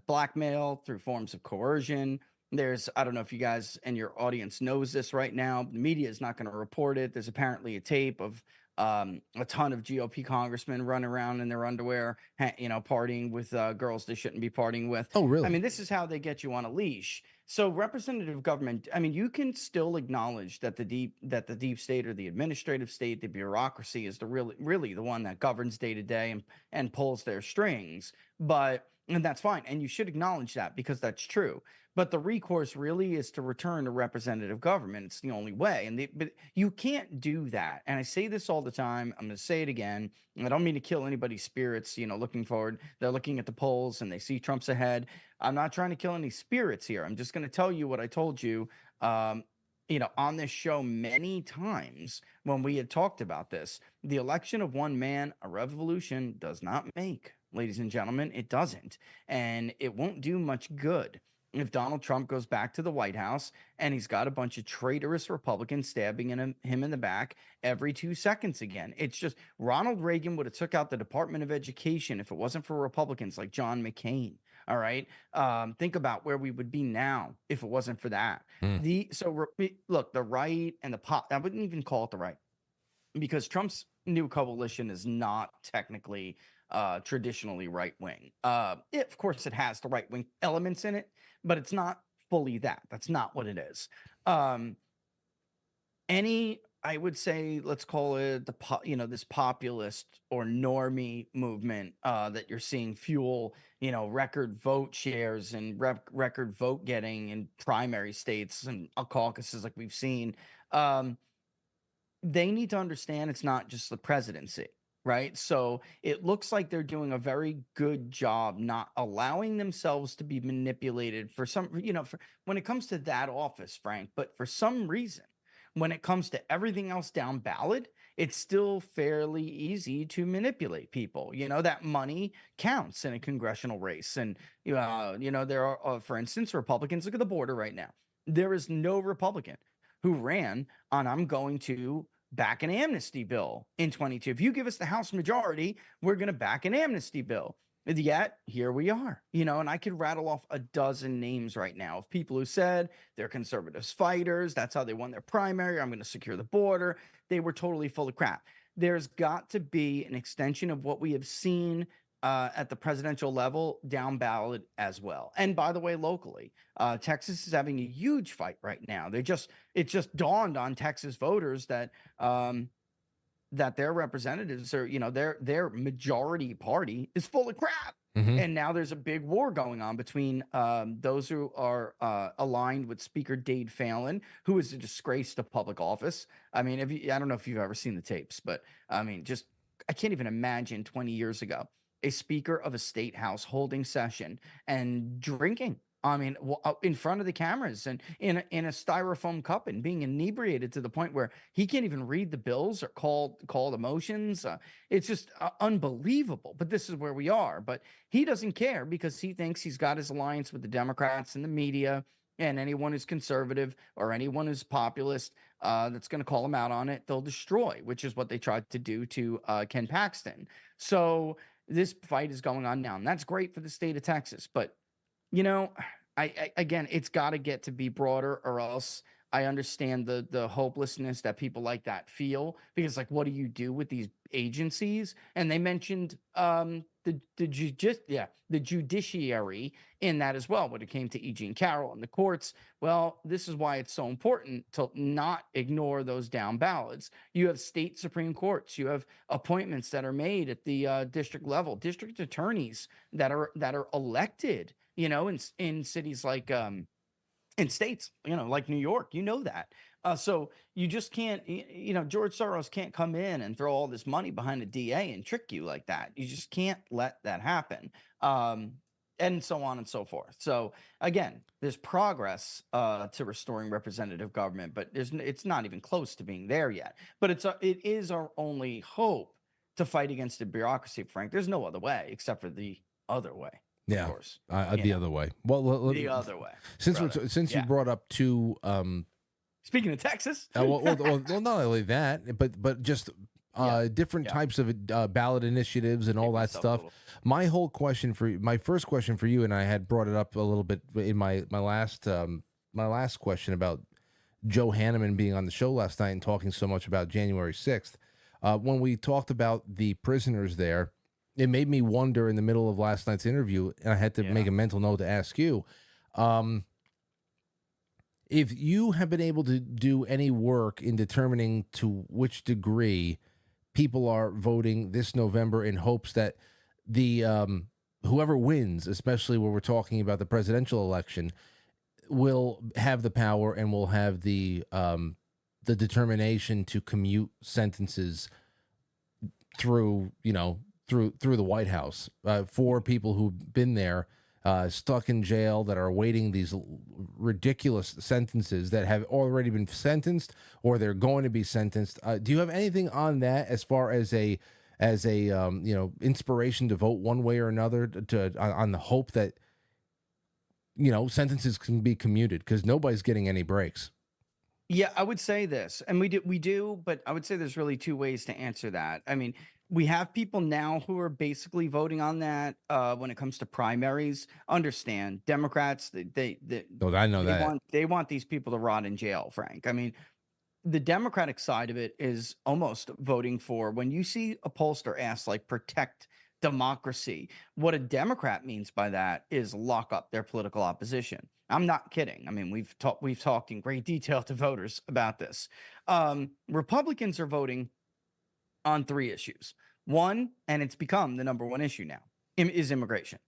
blackmail through forms of coercion. There's, I don't know if you guys and your audience knows this right now. The media is not going to report it. There's apparently a tape of a ton of GOP congressmen running around in their underwear, partying with girls they shouldn't be partying with. Oh, really? I mean, this is how they get you on a leash. So representative government, I mean, you can still acknowledge that the deep state, or the administrative state, the bureaucracy, is really the one that governs day to day and pulls their strings. And that's fine. And you should acknowledge that, because that's true. But the recourse really is to return to representative government. It's the only way. But you can't do that. And I say this all the time. I'm going to say it again. I don't mean to kill anybody's spirits, looking forward. They're looking at the polls and they see Trump's ahead. I'm not trying to kill any spirits here. I'm just going to tell you what I told you, on this show many times when we had talked about this. The election of one man, a revolution, does not make, ladies and gentlemen. It doesn't. And it won't do much good if Donald Trump goes back to the White House and he's got a bunch of traitorous Republicans stabbing him in the back every 2 seconds again. It's just, Ronald Reagan would have took out the Department of Education if it wasn't for Republicans like John McCain. All right. Think about where we would be now if it wasn't for that. Look, the right and I wouldn't even call it the right, because Trump's new coalition is not technically traditionally right wing. Of course, it has the right wing elements in it, but it's not fully that. That's not what it is. I would say, let's call it this populist or normie movement that you're seeing fuel, record vote shares and record vote getting in primary states and caucuses like we've seen. They need to understand it's not just the presidency. Right. So it looks like they're doing a very good job not allowing themselves to be manipulated for some, when it comes to that office, Frank. But for some reason, when it comes to everything else down ballot, it's still fairly easy to manipulate people. That money counts in a congressional race. And, there are, for instance, Republicans. Look at the border right now. There is no Republican who ran on, I'm going to back an amnesty bill in 22. If you give us the House majority, we're going to back an amnesty bill. Yet here we are, and I could rattle off a dozen names right now of people who said they're conservatives fighters. That's how they won their primary. I'm going to secure the border. They were totally full of crap. There's got to be an extension of what we have seen at the presidential level down ballot as well. And by the way, locally, Texas is having a huge fight right now. It just dawned on Texas voters that that their representatives are, their majority party is full of crap. And now there's a big war going on between those who are aligned with Speaker Dade Phelan, who is a disgrace to public office. I mean, I don't know if you've ever seen the tapes, but I mean, I can't even imagine 20 years ago, a speaker of a state house holding session and drinking. I mean, in front of the cameras and in a styrofoam cup and being inebriated to the point where he can't even read the bills or call the motions. It's just unbelievable. But this is where we are. But he doesn't care because he thinks he's got his alliance with the Democrats and the media and anyone who's conservative or anyone who's populist that's going to call him out on it, they'll destroy, which is what they tried to do to Ken Paxton. So this fight is going on now, and that's great for the state of Texas. But again, it's got to get to be broader, or else I understand the hopelessness that people like that feel, because like, what do you do with these agencies? And they mentioned the judiciary in that as well when it came to E.G. and Carroll and the courts. Well, this is why it's so important to not ignore those down ballots. You have state Supreme Courts, you have appointments that are made at the district level, district attorneys that are elected, in cities like in states, like New York, that. So you just can't, George Soros can't come in and throw all this money behind a DA and trick you like that. You just can't let that happen. And so on and so forth. So again, there's progress to restoring representative government, but it's not even close to being there yet. But it is our only hope to fight against the bureaucracy, Frank. There's no other way except for the other way. Yeah, of course. The other way. Well, the other way. Since you brought up two. Speaking of Texas. well, not only that, but just different types of ballot initiatives and all that stuff. My first question for you, and I had brought it up a little bit in my last question about Joe Hanneman being on the show last night and talking so much about January 6th. When we talked about the prisoners there, it made me wonder in the middle of last night's interview, and I had to make a mental note to ask you, if you have been able to do any work in determining to which degree people are voting this November in hopes that the whoever wins, especially when we're talking about the presidential election, will have the power and will have the determination to commute sentences through the White House for people who've been there, stuck in jail, that are awaiting these ridiculous sentences, that have already been sentenced or they're going to be sentenced. Do you have anything on that as far as a inspiration to vote one way or another on the hope that sentences can be commuted, because nobody's getting any breaks? Yeah, I would say this, and we do, but I would say there's really two ways to answer that. I mean, we have people now who are basically voting on that when it comes to primaries. Understand, Democrats, they want these people to rot in jail, Frank. I mean, the Democratic side of it is almost voting for, when you see a pollster ask, like, protect democracy, what a Democrat means by that is lock up their political opposition. I'm not kidding. I mean, we've talked in great detail to voters about this. Republicans are voting on three issues. One, and it's become the number one issue now, is immigration.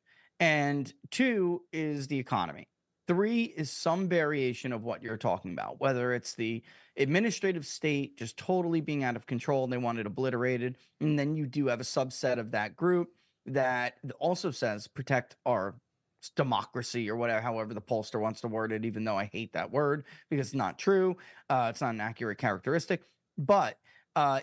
And two is the economy. Three is some variation of what you're talking about, whether it's the administrative state just totally being out of control and they want it obliterated. And then you do have a subset of that group that also says protect our democracy, or whatever, however the pollster wants to word it, even though I hate that word because it's not true. It's not an accurate characteristic. But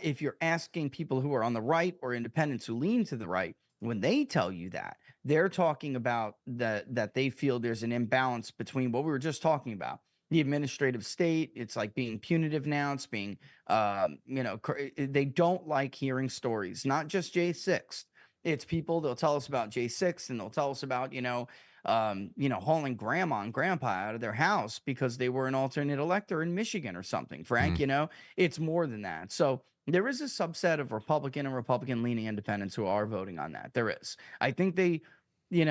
if you're asking people who are on the right or independents who lean to the right, when they tell you that, they're talking about that they feel there's an imbalance between what we were just talking about. The administrative state, it's like being punitive now. It's being, they don't like hearing stories, not just J6. It's people, they'll tell us about J6 and they'll tell us about, hauling grandma and grandpa out of their house because they were an alternate elector in Michigan or something, Frank. It's more than that. So there is a subset of Republican and Republican leaning independents who are voting on that. There is. I think they, and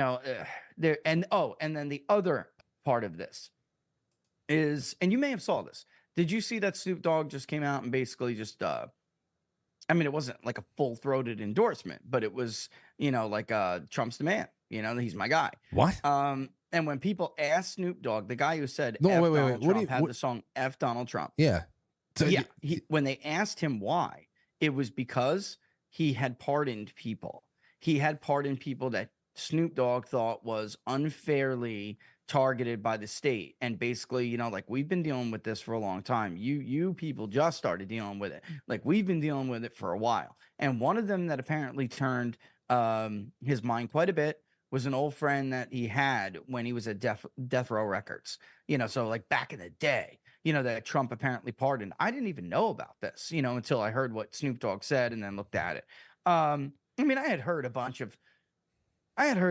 then the other part of this is, and you may have saw this. Did you see that Snoop Dogg just came out and basically just I mean, it wasn't like a full-throated endorsement, but it was, like Trump's the man. He's my guy. What? And when people asked Snoop Dogg, the guy who said No, F wait. Donald What do Trump, had the song F Donald Trump. Yeah. So Yeah, when they asked him why, it was because he had pardoned people. He had pardoned people that Snoop Dogg thought was unfairly targeted by the state. And basically, like, we've been dealing with this for a long time. You people just started dealing with it. Like, we've been dealing with it for a while. And one of them that apparently turned his mind quite a bit was an old friend that he had when he was at Death Row Records. So like back in the day, that Trump apparently pardoned. I didn't even know about this, until I heard what Snoop Dogg said and then looked at it. I mean, I had heard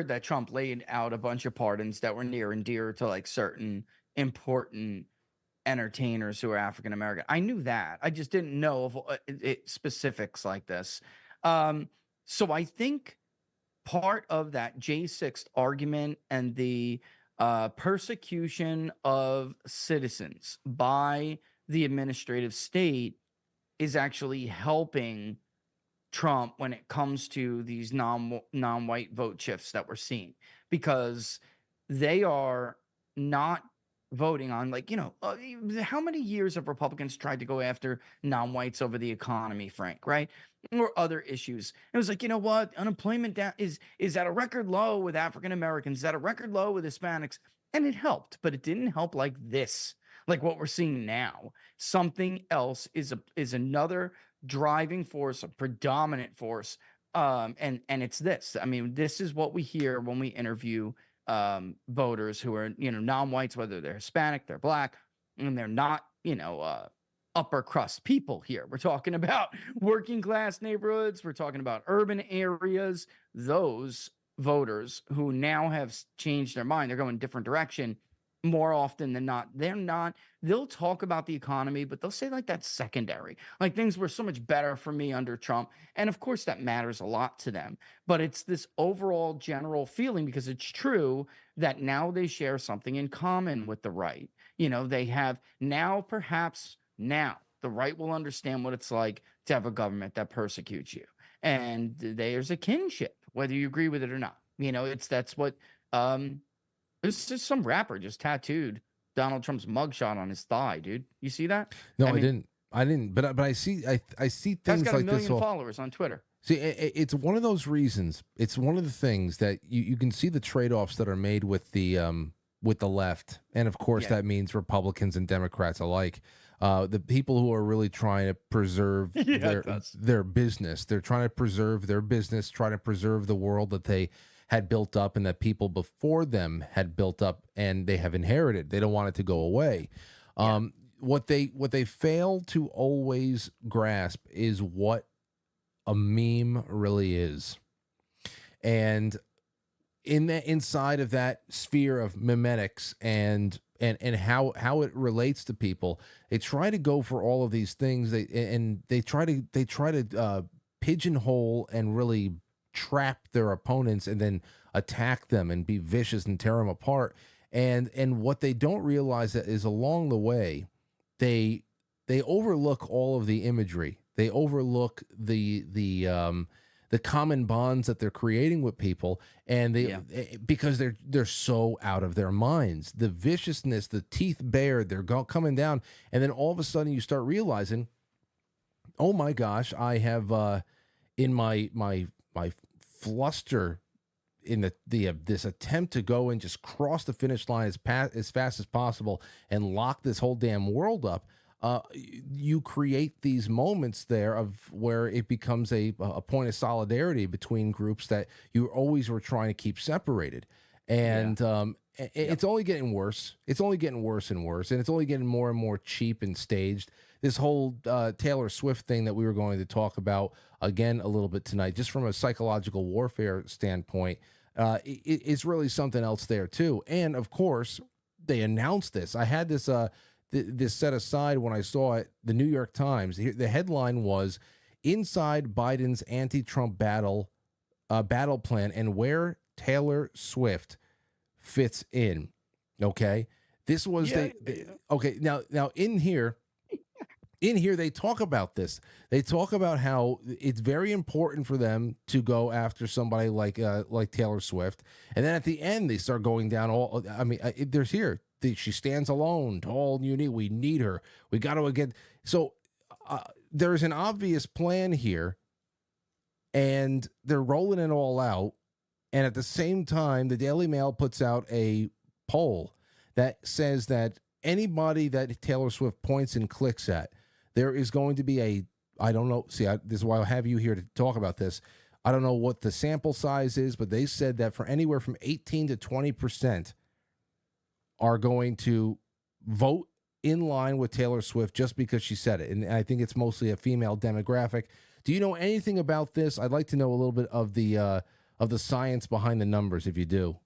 that Trump laid out a bunch of pardons that were near and dear to like certain important entertainers who are African American. I knew that. I just didn't know of specifics like this. So I think part of that J6 argument and the persecution of citizens by the administrative state is actually helping Trump when it comes to these non-white vote shifts that we're seeing, because they are not voting on, like, how many years have Republicans tried to go after non-whites over the economy, Frank, right? Or other issues. It was like, what? Unemployment is at a record low with African Americans, at a record low with Hispanics. And it helped, but it didn't help like this, like what we're seeing now. Something else is another driving force, a predominant force. And it's this. I mean, this is what we hear when we interview voters who are, non-whites, whether they're Hispanic, they're Black, and they're not, upper crust people here. We're talking about working class neighborhoods. We're talking about urban areas. Those voters who now have changed their mind, they're going a different direction. More often than not, they'll talk about the economy, but they'll say like that's secondary. Like, things were so much better for me under Trump. And of course that matters a lot to them, but it's this overall general feeling, because it's true that now they share something in common with the right. They have now the right will understand what it's like to have a government that persecutes you. And there's a kinship, whether you agree with it or not. That's what, it's just some rapper just tattooed Donald Trump's mugshot on his thigh, dude. You see that? No, I didn't. But I see things got like a million this. Followers on Twitter. See, it's one of those reasons. It's one of the things that you can see the trade-offs that are made with the left, and of course that means Republicans and Democrats alike. The people who are really trying to preserve their business, they're trying to preserve their business, trying to preserve the world that they had built up and that people before them had built up and they have inherited. They don't want it to go away. What they fail to always grasp is what a meme really is. And inside of that sphere of memetics and how it relates to people, they try to go for all of these things. They try to pigeonhole and really trap their opponents and then attack them and be vicious and tear them apart. And what they don't realize is along the way, they overlook all of the imagery. They overlook the common bonds that they're creating with people, and because they're so out of their minds. The viciousness, the teeth bared, they're coming down, and then all of a sudden you start realizing, oh my gosh, I have in my fluster in this attempt to go and just cross the finish line as fast as possible and lock this whole damn world up. You create these moments there of where it becomes a point of solidarity between groups that you always were trying to keep separated. And it's only getting worse. It's only getting worse and worse. And it's only getting more and more cheap and staged. This whole Taylor Swift thing that we were going to talk about again a little bit tonight, just from a psychological warfare standpoint, it's really something else there too. And of course, they announced this. I had this this set aside when I saw it. The New York Times, the headline was "Inside Biden's Anti-Trump Battle Plan and Where Taylor Swift Fits In." Okay, this was okay. Now in here, in here they talk about this. They talk about how it's very important for them to go after somebody like Taylor Swift, and then at the end they start going down all. I mean, there's here she stands alone, tall and unique. We need her. We got to get so. There's an obvious plan here, and they're rolling it all out. And at the same time, the Daily Mail puts out a poll that says that anybody that Taylor Swift points and clicks at, there is going to be I don't know. See, this is why I have you here to talk about this. I don't know what the sample size is, but they said that for anywhere from 18 to 20% are going to vote in line with Taylor Swift just because she said it. And I think it's mostly a female demographic. Do you know anything about this? I'd like to know a little bit of the science behind the numbers, if you do.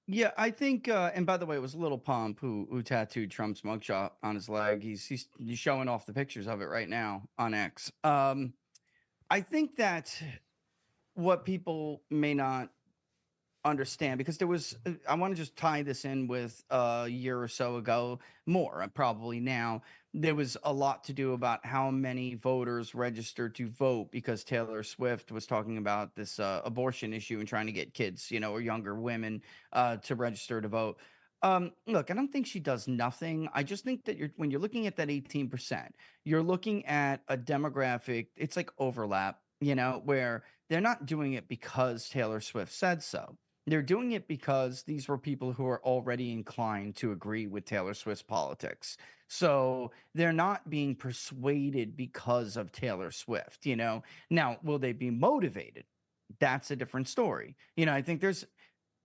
Yeah, I think, and by the way, it was Little Pump who tattooed Trump's mugshot on his leg. He's showing off the pictures of it right now on X. I think that what people may not understand, because there was, I want to just tie this in with a year or so ago, more probably now, there was a lot to do about how many voters registered to vote because Taylor Swift was talking about this abortion issue and trying to get kids, or younger women to register to vote. Look, I don't think she does nothing. I just think that when you're looking at that 18%, you're looking at a demographic, it's like overlap, where they're not doing it because Taylor Swift said so. They're doing it because these were people who are already inclined to agree with Taylor Swift's politics. So they're not being persuaded because of Taylor Swift, Now, will they be motivated? That's a different story. I think there's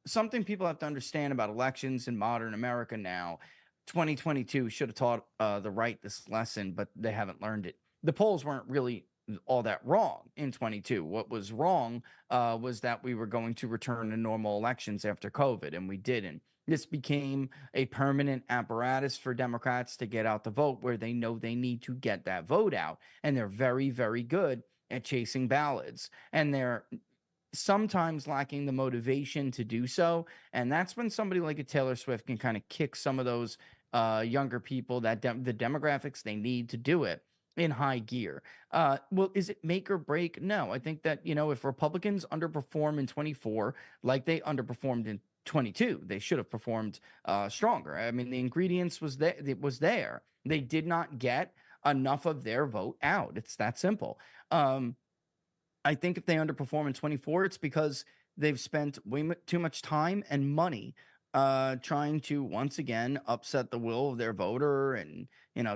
something people have to understand about elections in modern America now. 2022 should have taught the right this lesson, but they haven't learned it. The polls weren't really all that wrong in 22. What was wrong was that we were going to return to normal elections after COVID, and we didn't. This became a permanent apparatus for Democrats to get out the vote where they know they need to get that vote out. And they're very, very good at chasing ballots. And they're sometimes lacking the motivation to do so. And that's when somebody like a Taylor Swift can kind of kick some of those younger people, that the demographics they need to do it, in high gear. Well, is it make or break? No, I think that, if Republicans underperform in 24, like they underperformed in 22, they should have performed stronger. I mean, the ingredients was there. It was there. They did not get enough of their vote out. It's that simple. I think if they underperform in 24, it's because they've spent way too much time and money trying to once again upset the will of their voter and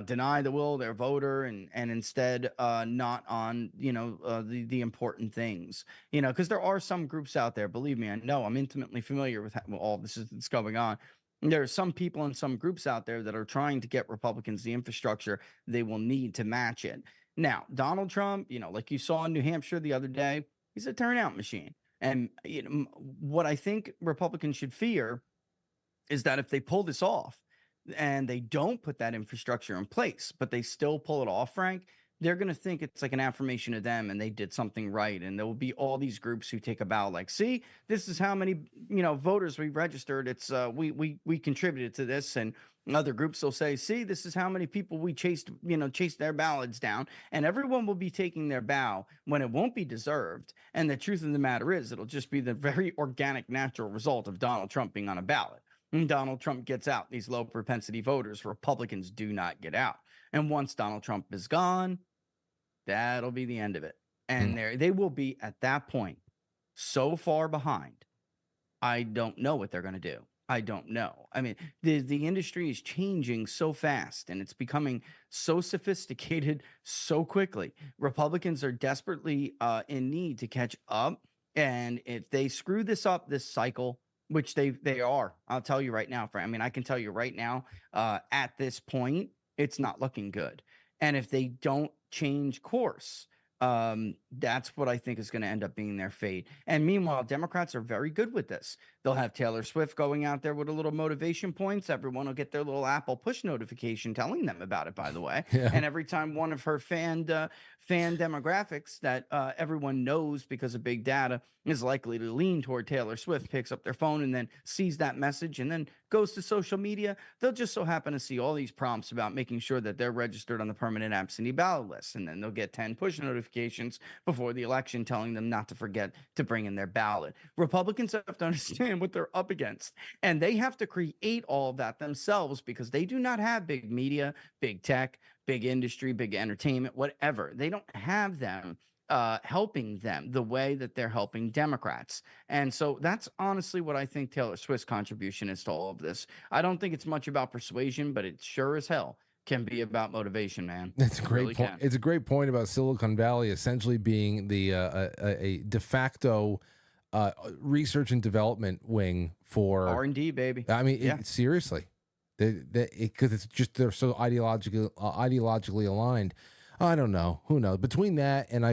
deny the will of their voter and instead not on the important things, because there are some groups out there, believe me, I know, I'm intimately familiar with all this that's going on. There are some people and some groups out there that are trying to get Republicans the infrastructure they will need to match it. Now, Donald Trump, like you saw in New Hampshire the other day, he's a turnout machine. And what I think Republicans should fear is that if they pull this off and they don't put that infrastructure in place, but they still pull it off, Frank, they're going to think it's like an affirmation of them and they did something right. And there will be all these groups who take a bow like, see, this is how many, voters we registered. It's we contributed to this. And other groups will say, see, this is how many people we chased their ballots down. And everyone will be taking their bow when it won't be deserved. And the truth of the matter is, it'll just be the very organic, natural result of Donald Trump being on a ballot. And Donald Trump gets out, these low propensity voters, Republicans do not get out. And once Donald Trump is gone, that'll be the end of it. And they will be at that point so far behind. I don't know what they're going to do. I don't know. I mean, the industry is changing so fast and it's becoming so sophisticated so quickly. Republicans are desperately in need to catch up. And if they screw this up this cycle, which they are, I'll tell you right now, Frank. I mean, I can tell you right now, at this point, it's not looking good. And if they don't change course, that's what I think is going to end up being their fate. And meanwhile, Democrats are very good with this. They'll have Taylor Swift going out there with a little motivation points. Everyone will get their little Apple push notification telling them about it, by the way. Yeah. And every time one of her fan demographics that everyone knows because of big data is likely to lean toward Taylor Swift picks up their phone and then sees that message and then goes to social media, they'll just so happen to see all these prompts about making sure that they're registered on the permanent absentee ballot list. And then they'll get 10 push notifications before the election telling them not to forget to bring in their ballot. Republicans have to understand what they're up against. And they have to create all of that themselves because they do not have big media, big tech, big industry, big entertainment, whatever. They don't have them helping them the way that they're helping Democrats. And so that's honestly what I think Taylor Swift's contribution is to all of this. I don't think it's much about persuasion, but it sure as hell can be about motivation, man. That's a great point. It's a great point about Silicon Valley essentially being the a de facto research and development wing for R&D, baby. I mean, seriously, because it's just they're so ideologically aligned. I don't know. Who knows? Between that and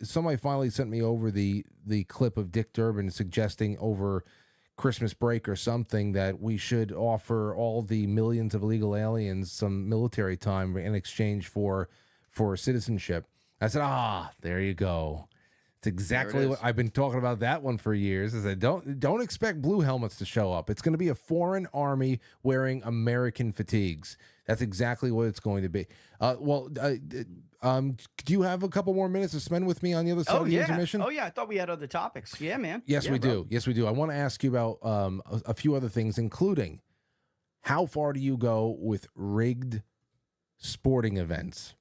somebody finally sent me over the clip of Dick Durbin suggesting over Christmas break or something that we should offer all the millions of illegal aliens some military time in exchange for citizenship. I said, there you go. It's exactly what I've been talking about that one for years. I said, don't expect blue helmets to show up. It's going to be a foreign army wearing American fatigues. That's exactly what it's going to be. Do you have a couple more minutes to spend with me on the other side of the intermission? Oh, yeah. I thought we had other topics. Yeah, man. Yes, we do. Yes, we do. I want to ask you about a few other things, including how far do you go with rigged sporting events?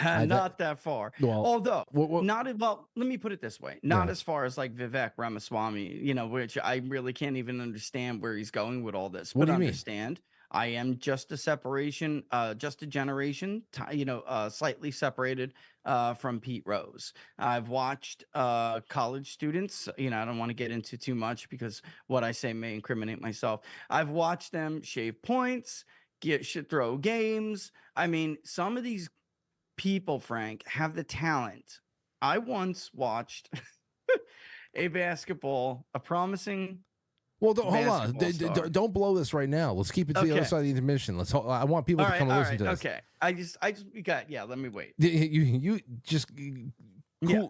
Not that far. Well, although let me put it this way. Not as far as like Vivek Ramaswamy, which I really can't even understand where he's going with all this. What do you understand? I am just a generation, slightly separated from Pete Rose. I've watched college students, I don't want to get into too much because what I say may incriminate myself. I've watched them shave points, throw games. I mean, some of these people, Frank, have the talent. I once watched a promising. Well, hold on. Don't blow this right now. Let's keep it to the other side of the intermission. I want people to come and listen to this. Okay. Let me wait. You just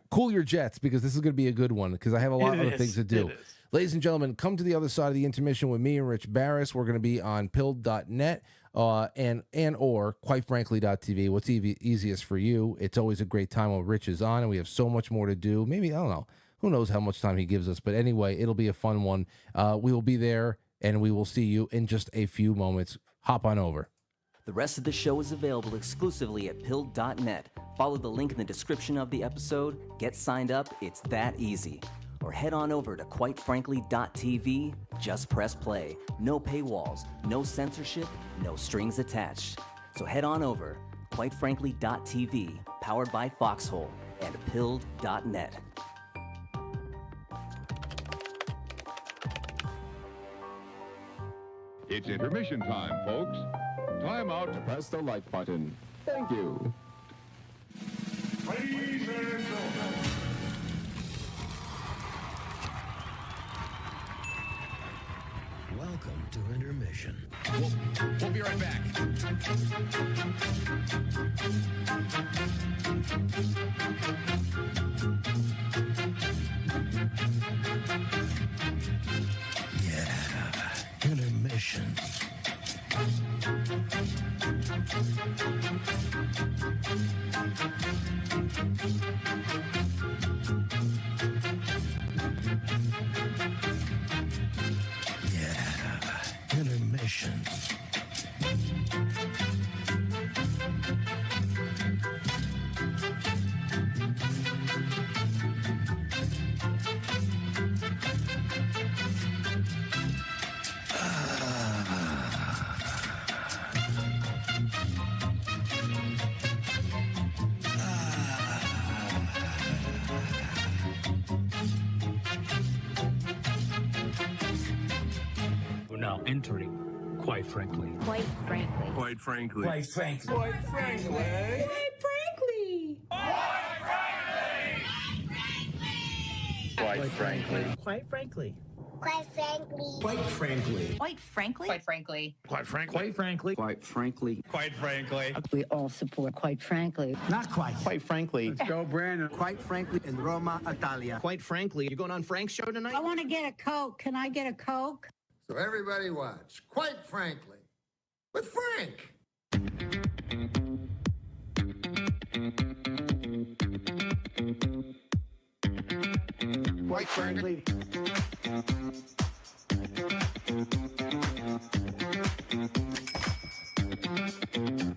cool your jets because this is going to be a good one because I have a lot of other things to do. Ladies and gentlemen, come to the other side of the intermission with me and Rich Baris. We're going to be on pilled.net and or quite frankly.tv. What's easiest for you? It's always a great time when Rich is on and we have so much more to do. Maybe, I don't know. Who knows how much time he gives us. But anyway, it'll be a fun one. We will be there, and we will see you in just a few moments. Hop on over. The rest of the show is available exclusively at pilled.net. Follow the link in the description of the episode. Get signed up. It's that easy. Or head on over to quitefrankly.tv. Just press play. No paywalls, no censorship, no strings attached. So head on over. Quitefrankly.tv, powered by Foxhole, and pilled.net. It's intermission time, folks. Time out to press the like button. Thank you. Ladies and gentlemen. Welcome to intermission. We'll be right back. Intermission. Intermission. Now entering, quite frankly. Quite frankly. Quite frankly. Quite frankly. Quite frankly. Quite frankly. Quite frankly. Quite frankly. Quite frankly. Quite frankly. Quite frankly. Quite frankly. Quite frankly. Quite frankly. Quite frankly. We all support, quite frankly. Not quite. Quite frankly. Let's go, Brandon. Quite frankly, in Roma, Italia. Quite frankly. You going on Frank's show tonight? I want to get a Coke. Can I get a Coke? So everybody watch, Quite Frankly, with Frank. Quite frankly.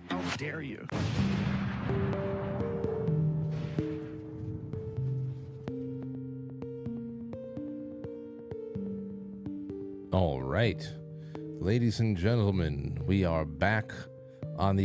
How dare you? All right. Ladies and gentlemen, we are back on the